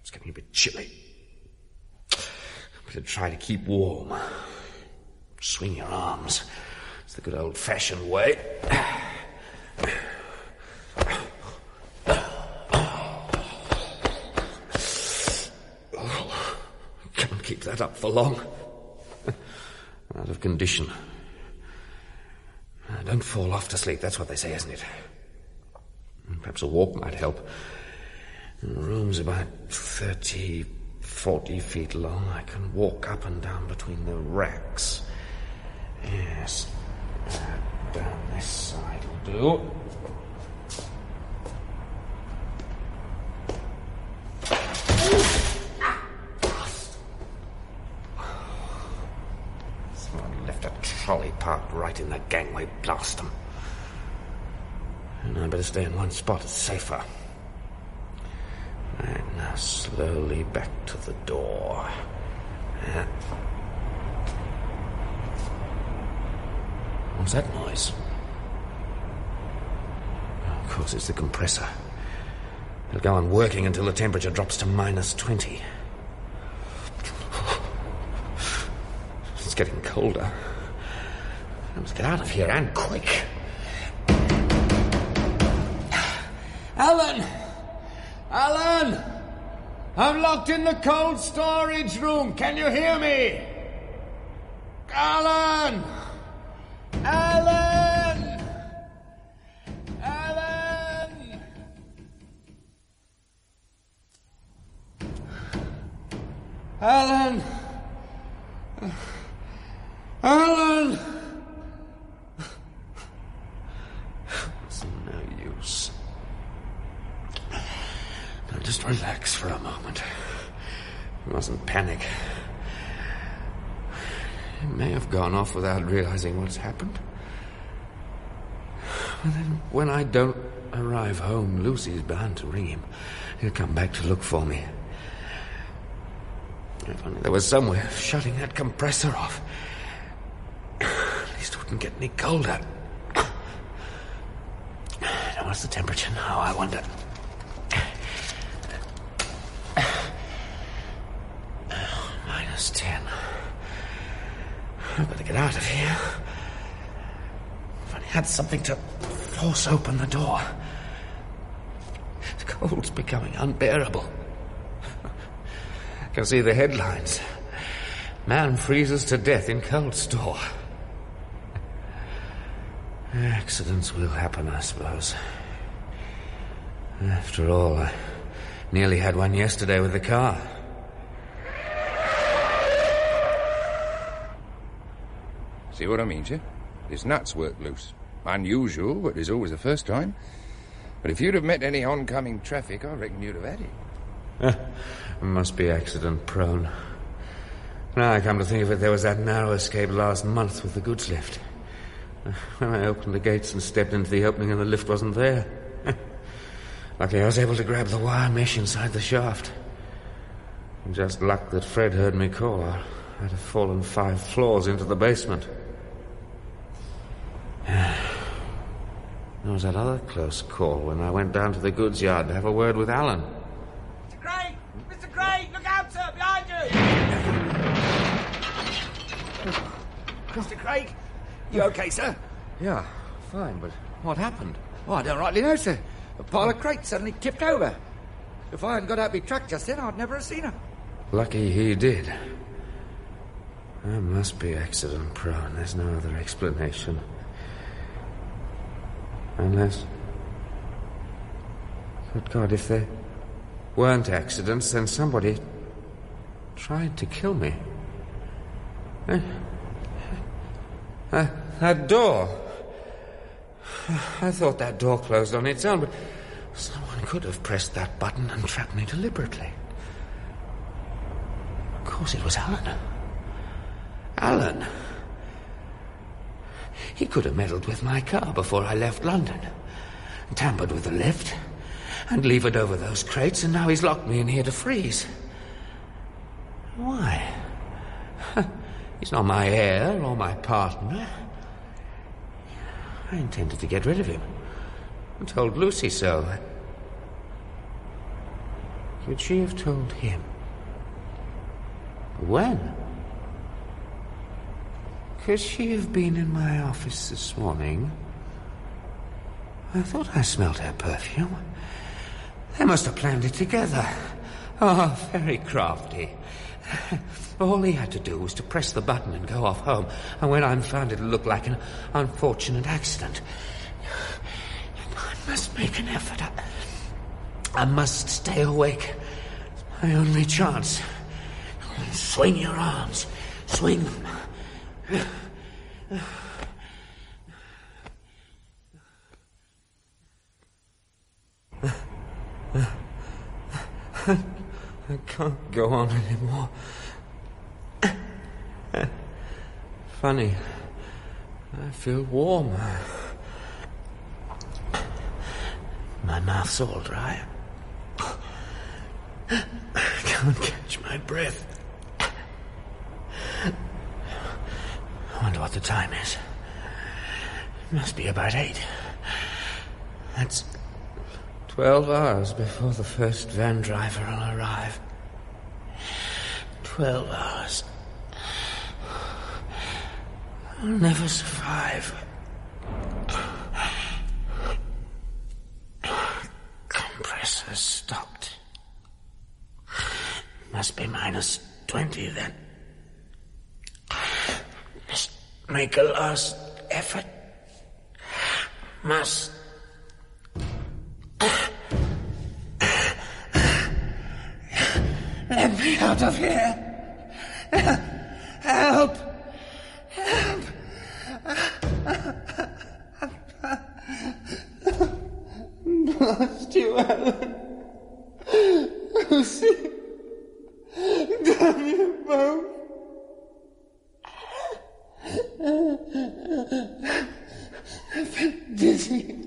It's getting a bit chilly. Better try to keep warm. Swing your arms. It's the good old-fashioned way. Can't keep that up for long. Out of condition. Don't fall off to sleep, that's what they say, isn't it? Perhaps a walk might help. The room's about 30, 40 feet long. I can walk up and down between the racks. Yes. Down this side will do. Someone left a trolley parked right in the gangway. Blast them. And I better stay in one spot. It's safer. Right, now slowly back to the door. What's that noise? Of course, it's the compressor. It'll go on working until the temperature drops to -20. It's getting colder. I must get out of here, and quick. Alan! Alan! I'm locked in the cold storage room. Can you hear me? Alan! Alan! Alan! Alan! Alan! It's no use. Now just relax for a moment. You mustn't panic. He may have gone off without realizing what's happened. And then when I don't arrive home, Lucy's bound to ring him. He'll come back to look for me. If only there was some way of shutting that compressor off. At least it wouldn't get any colder. Now, what's the temperature now, I wonder? -10. I've got to get out of here. If I had something to force open the door. The cold's becoming unbearable. I can see the headlines. Man freezes to death in cold store. Accidents will happen, I suppose. After all, I nearly had one yesterday with the car. See what I mean, sir? His nuts work loose. Unusual, but there's always a first time. But if you'd have met any oncoming traffic, I reckon you'd have had it. Must be accident prone. Now I come to think of it, there was that narrow escape last month with the goods lift. When I opened the gates and stepped into the opening and the lift wasn't there. Luckily I was able to grab the wire mesh inside the shaft. Just luck that Fred heard me call. I'd have fallen 5 floors into the basement. There was that other close call when I went down to the goods yard to have a word with Alan. Mr. Craig! Mr. Craig! Look out, sir! Behind you! Mr. Craig! You okay, sir? Yeah, fine, but what happened? Oh, I don't rightly know, sir. A pile of crates suddenly tipped over. If I hadn't got out my truck just then, I'd never have seen her. Lucky he did. That must be accident prone. There's no other explanation. Unless... Good God, if there weren't accidents, then somebody tried to kill me. That door. I thought that door closed on its own, but someone could have pressed that button and trapped me deliberately. Of course it was Alan. Alan. He could have meddled with my car before I left London, tampered with the lift, and levered over those crates, and now he's locked me in here to freeze. Why? He's not my heir or my partner. I intended to get rid of him. I told Lucy so. Could she have told him? When? Could she have been in my office this morning? I thought I smelled her perfume. They must have planned it together. Oh, very crafty. All he had to do was to press the button and go off home, and when I found it looked like an unfortunate accident. I must make an effort. I must stay awake. It's my only chance. Swing your arms. Swing them. I can't go on anymore. Funny. I feel warm. My mouth's all dry. I can't catch my breath. I wonder what the time is. It must be about 8. That's 12 hours before the first van driver will arrive. 12 hours. I'll never survive. Compressor's stopped. Must be minus 20 then. Just make a last effort. Must. Let me out of here. Help. Help. Lost you, Alan. Lucy. Damn you both. I feel dizzy.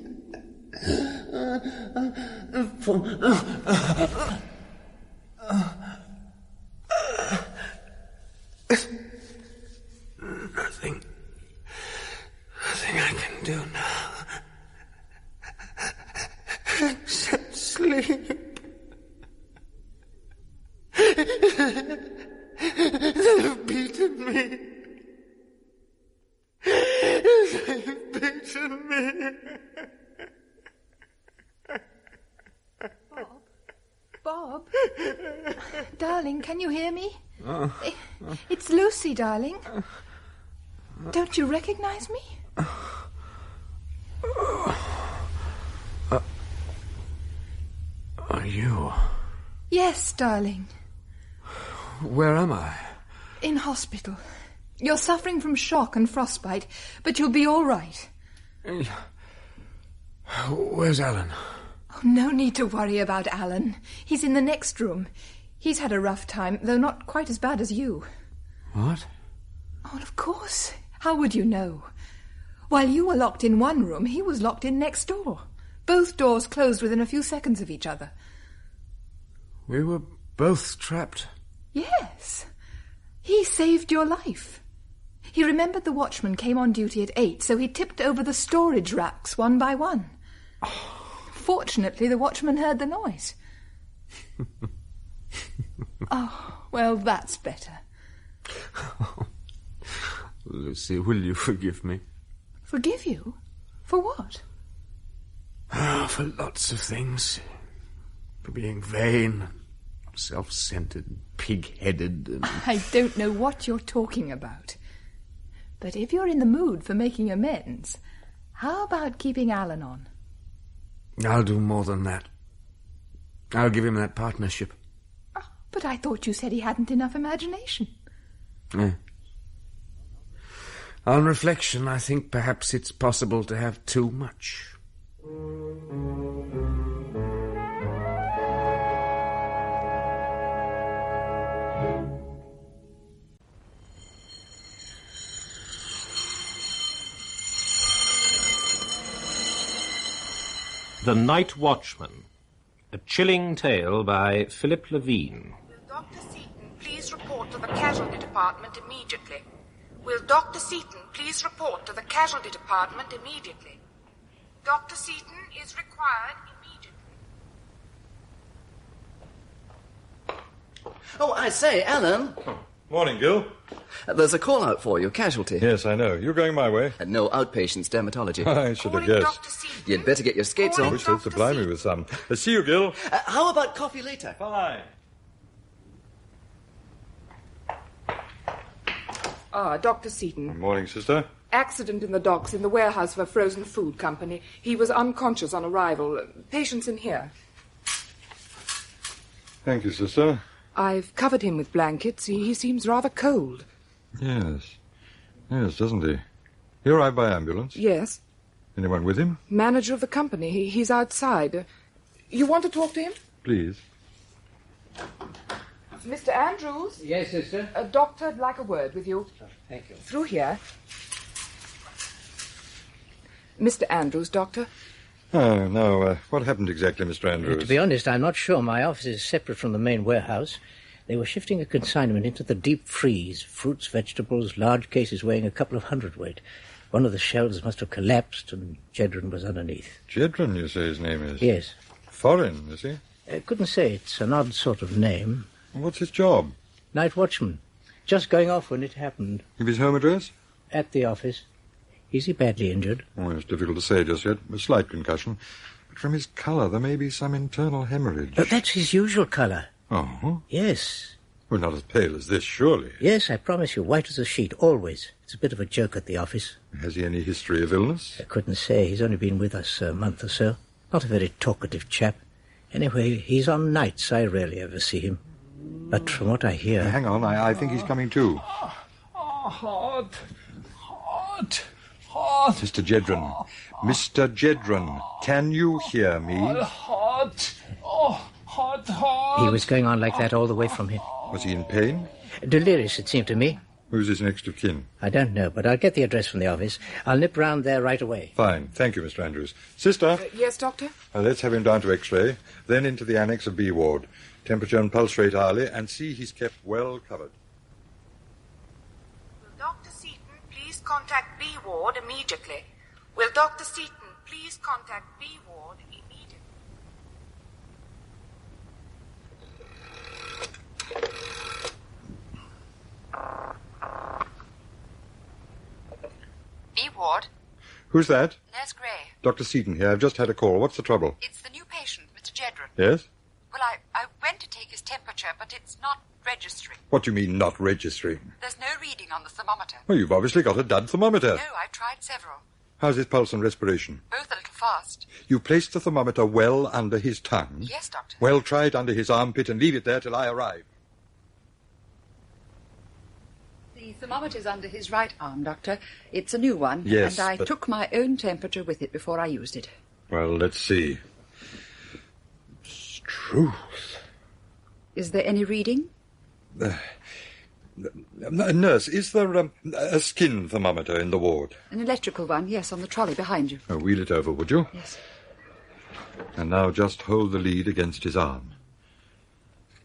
Nothing I can do now. Except sleep. They've beaten me. They've beaten me. Bob? Darling, can you hear me? It's Lucy, darling. Don't you recognize me? Are you? Yes, darling. Where am I? In hospital. You're suffering from shock and frostbite, but you'll be all right. Where's Alan? Oh, no need to worry about Alan. He's in the next room. He's had a rough time, though not quite as bad as you. What? Oh, of course. How would you know? While you were locked in one room, he was locked in next door. Both doors closed within a few seconds of each other. We were both trapped. Yes. He saved your life. He remembered the watchman came on duty at 8, so he tipped over the storage racks one by one. Fortunately, the watchman heard the noise. Oh, well, that's better. Lucy, will you forgive me? Forgive you? For what? For lots of things. For being vain, self-centered, pig-headed, and... I don't know what you're talking about. But if you're in the mood for making amends, how about keeping Alan on? I'll do more than that. I'll give him that partnership. Oh, but I thought you said he hadn't enough imagination. Yeah. On reflection, I think perhaps it's possible to have too much. The Nightwatchman, a chilling tale by Philip Levine. Will Dr. Seaton please report to the casualty department immediately? Will Dr. Seaton please report to the casualty department immediately? Dr. Seaton is required immediately. Oh, I say, Alan. Morning, Gil. There's a call-out for you, casualty. Yes, I know. You're going my way. No outpatients, dermatology. I should have guessed. You'd better get your skates I on. wish they'd supply me with some. See you, Gil. How about coffee later? Fine. Dr. Seaton. Good morning, sister. Accident in the docks in the warehouse of a frozen food company. He was unconscious on arrival. Patients in here. Thank you, sister. I've covered him with blankets. He seems rather cold. Yes. Yes, doesn't he? He arrived by ambulance? Yes. Anyone with him? Manager of the company. He's outside. You want to talk to him? Please. Mr. Andrews? Yes, sister? Doctor, I'd like a word with you. Thank you. Through here. Mr. Andrews, Doctor? Oh, no. What happened exactly, Mr. Andrews? To be honest, I'm not sure. My office is separate from the main warehouse. They were shifting a consignment into the deep freeze. Fruits, vegetables, large cases weighing a couple of hundredweight. One of the shelves must have collapsed, and Jedron was underneath. Jedron, you say his name is? Yes. Foreign, is he? Couldn't say. It's an odd sort of name. What's his job? Night watchman. Just going off when it happened. Give his home address? At the office. Is he badly injured? Oh, it's difficult to say just yet. A slight concussion. But from his colour, there may be some internal hemorrhage. But that's his usual colour. Oh? Yes. Well, not as pale as this, surely. Yes, I promise you. White as a sheet, always. It's a bit of a joke at the office. Has he any history of illness? I couldn't say. He's only been with us a month or so. Not a very talkative chap. Anyway, he's on nights. I rarely ever see him. But from what I hear... Hang on, I think he's coming too. Hot. Mr. Jedron. Mr. Jedron, can you hear me? Hot. He was going on like that all the way from here. Was he in pain? Delirious, it seemed to me. Who's his next of kin? I don't know, but I'll get the address from the office. I'll nip round there right away. Fine. Thank you, Mr. Andrews. Sister? Yes, Doctor? Let's have him down to X-ray, then into the annex of B ward. Temperature and pulse rate hourly, and see he's kept well covered. Will Dr. Seaton please contact B ward immediately? Will Dr. Seaton please contact B ward immediately? B ward? Who's that? Nurse Gray. Dr. Seaton here. I've just had a call. What's the trouble? It's the new patient, Mr. Jedron. Yes? Well, I went to take his temperature, but it's not registering. What do you mean, not registering? There's no reading on the thermometer. Well, you've obviously got a dud thermometer. No, I've tried several. How's his pulse and respiration? Both a little fast. You placed the thermometer well under his tongue? Yes, Doctor. Well, try it under his armpit and leave it there till I arrive. The thermometer's under his right arm, Doctor. It's a new one. Yes, and I but- took my own temperature with it before I used it. Well, let's see. It's truth. Is there any reading? Nurse, is there a skin thermometer in the ward? An electrical one, yes, on the trolley behind you. Oh, wheel it over, would you? Yes. And now just hold the lead against his arm.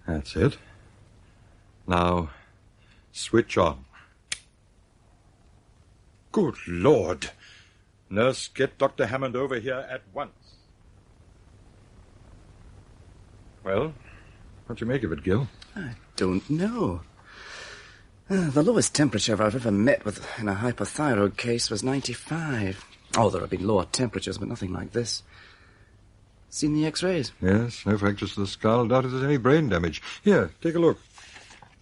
That's it. Now, switch on. Good Lord! Nurse, get Dr. Hammond over here at once. Well, what do you make of it, Gil? I don't know. The lowest temperature I've ever met with in a hypothyroid case was 95. Oh, there have been lower temperatures, but nothing like this. Seen the X-rays? Yes, no fractures to the skull. Doubt if there's any brain damage. Here, take a look.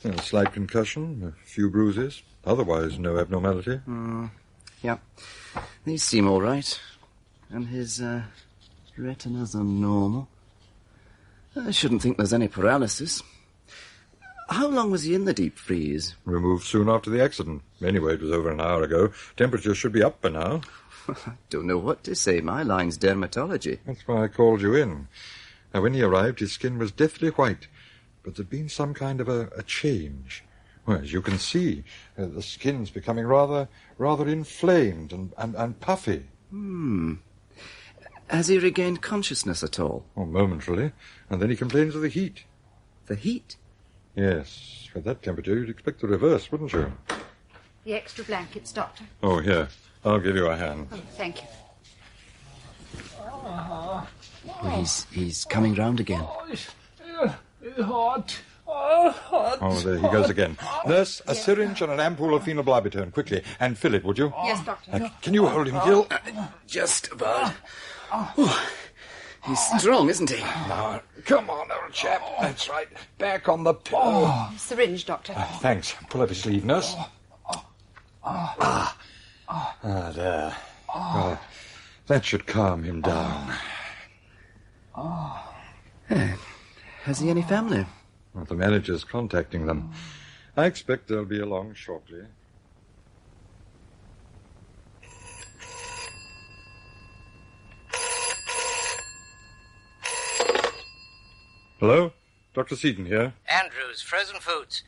A slight concussion, a few bruises. Otherwise, no abnormality. Yeah. These seem all right. And his retinas are normal. I shouldn't think there's any paralysis. How long was he in the deep freeze? Removed soon after the accident. Anyway, it was over an hour ago. Temperature should be up by now. I don't know what to say. My line's dermatology. That's why I called you in. Now, when he arrived, his skin was deathly white, but there'd been some kind of a change. Well, as you can see, the skin's becoming rather inflamed and puffy. Has he regained consciousness at all? Oh, momentarily. And then he complains of the heat. The heat? Yes. At that temperature, you'd expect the reverse, wouldn't you? The extra blankets, Doctor. Oh, here. I'll give you a hand. Oh, thank you. Oh, he's coming round again. It's hot. Hot. Oh, there he goes again. Nurse, a syringe and an ampoule of phenylbarbitone, quickly. And fill it, would you? Yes, Doctor. Can you hold him, Gil? Just about. Oh, he's strong, isn't he? Now, come on, old chap. That's right. Back on the pillow. Syringe, Doctor. Thanks. Pull up his sleeve, nurse. There. Well, that should calm him down. Has he any family? Well, the manager's contacting them. I expect they'll be along shortly. Hello? Dr. Seaton here. Andrews, Frozen Foods.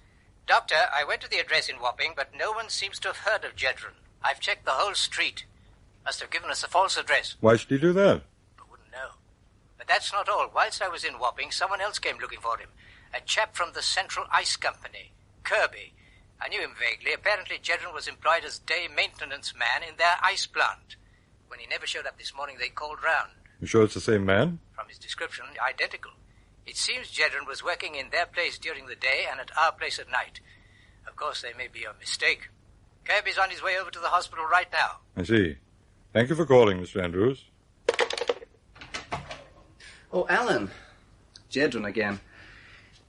Doctor, I went to the address in Wapping, but no one seems to have heard of Jedron. I've checked the whole street. Must have given us a false address. Why should he do that? No. But that's not all. Whilst I was in Wapping, someone else came looking for him. A chap from the Central Ice Company, Kirby. I knew him vaguely. Apparently Jedron was employed as day maintenance man in their ice plant. When he never showed up this morning, they called round. You sure it's the same man? From his description, identical. It seems Jedron was working in their place during the day and at our place at night. Of course, there may be a mistake. Kirby's on his way over to the hospital right now. I see. Thank you for calling, Mr. Andrews. Oh, Alan. Jedron again.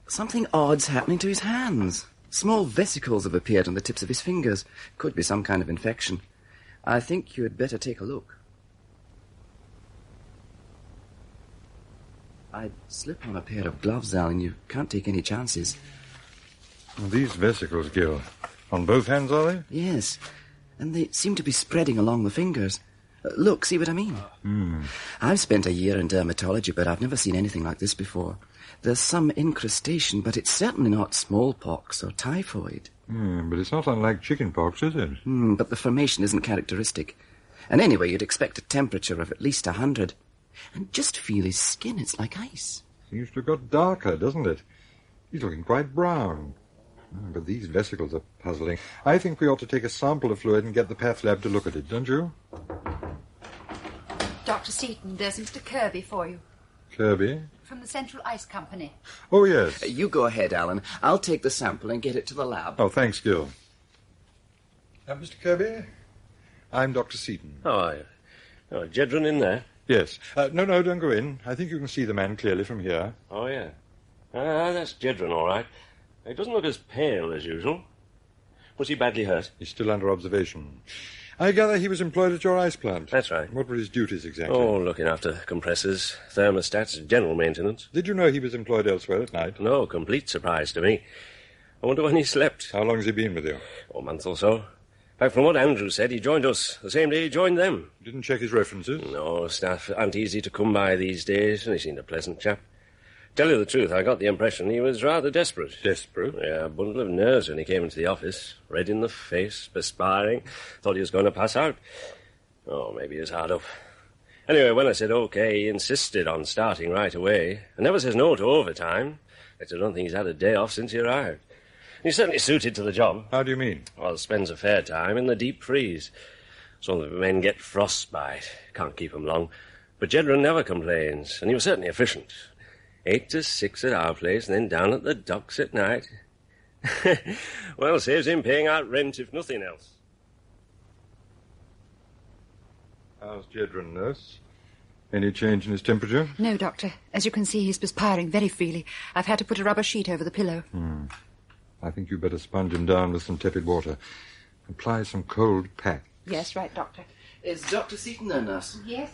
Something odd's happening to his hands. Small vesicles have appeared on the tips of his fingers. Could be some kind of infection. I think you had better take a look. I'd slip on a pair of gloves, Alan. You can't take any chances. Well, these vesicles, Gil. On both hands, are they? Yes. And they seem to be spreading along the fingers. Look, see what I mean? I've spent a year in dermatology, but I've never seen anything like this before. There's some incrustation, but it's certainly not smallpox or typhoid. But it's not unlike chickenpox, is it? But the formation isn't characteristic. And anyway, you'd expect a temperature of at least 100. And just feel his skin, it's like ice. Seems to have got darker, doesn't it? He's looking quite brown. But these vesicles are puzzling. I think we ought to take a sample of fluid and get the path lab to look at it, don't you? Dr. Seaton, there's Mr. Kirby for you. Kirby? From the Central Ice Company. Oh, yes. You go ahead, Alan. I'll take the sample and get it to the lab. Oh, thanks, Gil. Mr. Kirby, I'm Dr. Seaton. How are you? Oh, Jedron in there? Yes. No, don't go in. I think you can see the man clearly from here. Oh, yeah. That's Jedron, all right. He doesn't look as pale as usual. Was he badly hurt? He's still under observation. I gather he was employed at your ice plant. That's right. What were his duties exactly? Oh, looking after compressors, thermostats, general maintenance. Did you know he was employed elsewhere at night? No, complete surprise to me. I wonder when he slept. How long has he been with you? Oh, a month or so. In fact, from what Andrew said, he joined us the same day he joined them. You didn't check his references? No, staff aren't easy to come by these days, and he seemed a pleasant chap. Tell you the truth, I got the impression he was rather desperate. Desperate? Yeah, a bundle of nerves when he came into the office. Red in the face, perspiring. Thought he was going to pass out. Oh, maybe he was hard up. Anyway, when I said OK, he insisted on starting right away. And never says no to overtime. I don't think he's had a day off since he arrived. He's certainly suited to the job. How do you mean? Well, spends a fair time in the deep freeze. Some of the men get frostbite. Can't keep them long. But Jedron never complains, and he was certainly efficient. 8 to 6 at our place, and then down at the docks at night. Well, saves him paying out rent, if nothing else. How's Jedron, nurse? Any change in his temperature? No, Doctor. As you can see, he's perspiring very freely. I've had to put a rubber sheet over the pillow. I think you'd better sponge him down with some tepid water. Apply some cold pack. Yes, right, Doctor. Is Dr. Seaton there, nurse? Yes.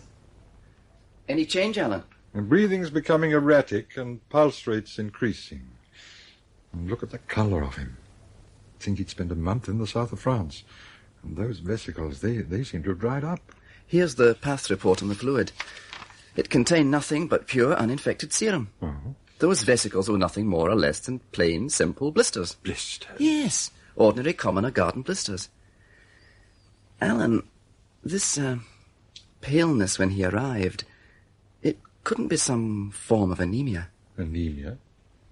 Any change, Alan? And breathing's becoming erratic and pulse rate's increasing. And look at the color of him. I think he'd spent a month in the south of France. And those vesicles, they seem to have dried up. Here's the path report on the fluid. It contained nothing but pure, uninfected serum. Oh. Those vesicles were nothing more or less than plain, simple blisters. Blisters? Yes, ordinary, common or garden blisters. Alan, this paleness when he arrived, it couldn't be some form of anemia. Anemia?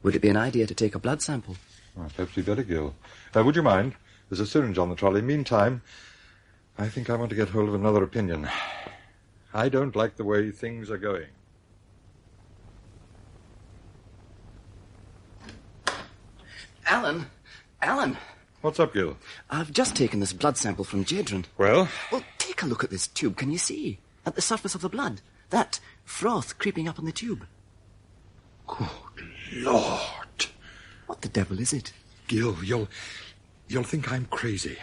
Would it be an idea to take a blood sample? Oh, perhaps we'd better, Gil. Would you mind? There's a syringe on the trolley. Meantime, I think I want to get hold of another opinion. I don't like the way things are going. Alan! What's up, Gil? I've just taken this blood sample from Jedron. Well? Well, take a look at this tube. Can you see? At the surface of the blood. That froth creeping up on the tube. Good Lord! What the devil is it? Gil, you'll think I'm crazy,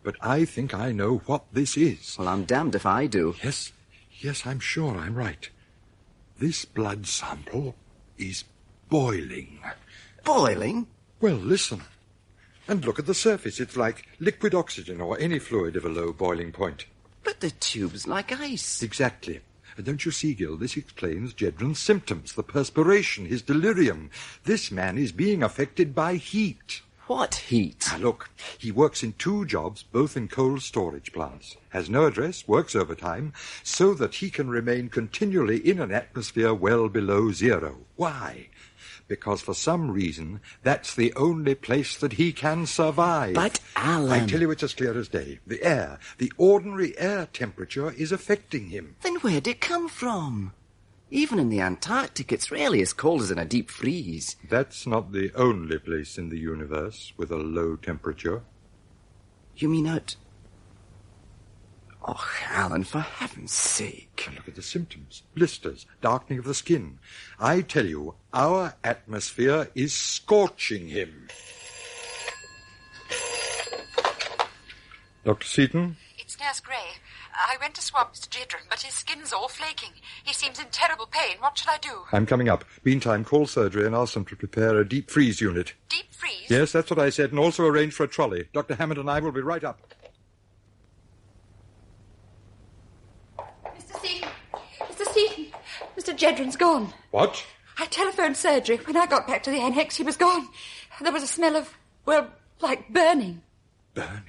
but I think I know what this is. Well, I'm damned if I do. Yes, I'm sure I'm right. This blood sample is boiling. Boiling? Well, listen. And look at the surface. It's like liquid oxygen or any fluid of a low boiling point. But the tube's like ice. Exactly. And don't you see, Gil, this explains Jedron's symptoms, the perspiration, his delirium. This man is being affected by heat. What heat? Now, look, he works in 2 jobs, both in cold storage plants. Has no address, works overtime, so that he can remain continually in an atmosphere well below zero. Why? Because for some reason, that's the only place that he can survive. But, Alan... I tell you it's as clear as day. The air, the ordinary air temperature is affecting him. Then where'd it come from? Even in the Antarctic, it's rarely as cold as in a deep freeze. That's not the only place in the universe with a low temperature. You mean out... Oh, Alan, for heaven's sake. And look at the symptoms. Blisters, darkening of the skin. I tell you, our atmosphere is scorching him. Dr. Seaton? It's Nurse Gray. I went to swab Mr. Jedron, but his skin's all flaking. He seems in terrible pain. What shall I do? I'm coming up. Meantime, call surgery and ask them to prepare a deep freeze unit. Deep freeze? Yes, that's what I said, and also arrange for a trolley. Dr. Hammond and I will be right up. Mr. Seaton, Mr. Jedron's gone. What? I telephoned surgery. When I got back to the annex, he was gone. There was a smell of, well, like burning. Burning?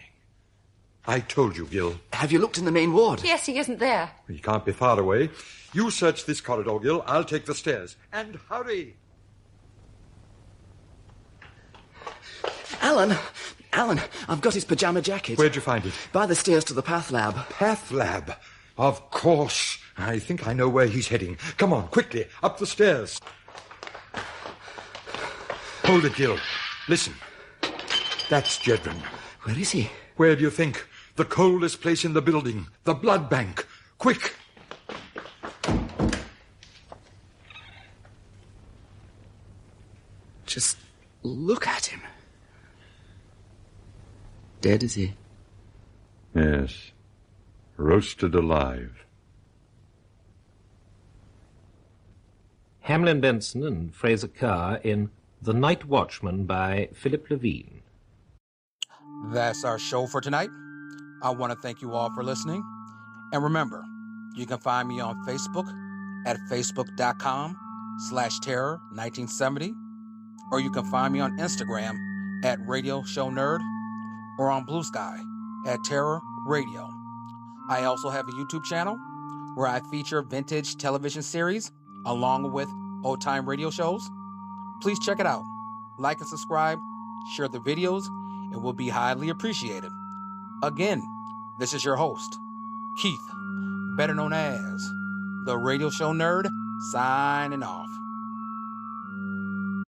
I told you, Gil. Have you looked in the main ward? Yes, he isn't there. He can't be far away. You search this corridor, Gil. I'll take the stairs. And hurry. Alan, I've got his pajama jacket. Where'd you find it? By the stairs to the path lab. Path lab? Of course. I think I know where he's heading. Come on, quickly, up the stairs. Hold it, Gil. Listen. That's Jedron. Where is he? Where do you think? The coldest place in the building. The blood bank. Quick! Just look at him. Dead, is he? Yes. Roasted alive. Hamlin Benson and Fraser Carr in The Nightwatchman by Philip Levine. That's our show for tonight. I want to thank you all for listening. And remember, you can find me on Facebook at facebook.com/terror1970, or you can find me on Instagram at Radio Show Nerd, or on Blueskye at Terror Radio. I also have a YouTube channel where I feature vintage television series along with old-time radio shows. Please check it out. Like and subscribe, share the videos, it will be highly appreciated. Again, this is your host, Keith, better known as the Radio Show Nerd, signing off.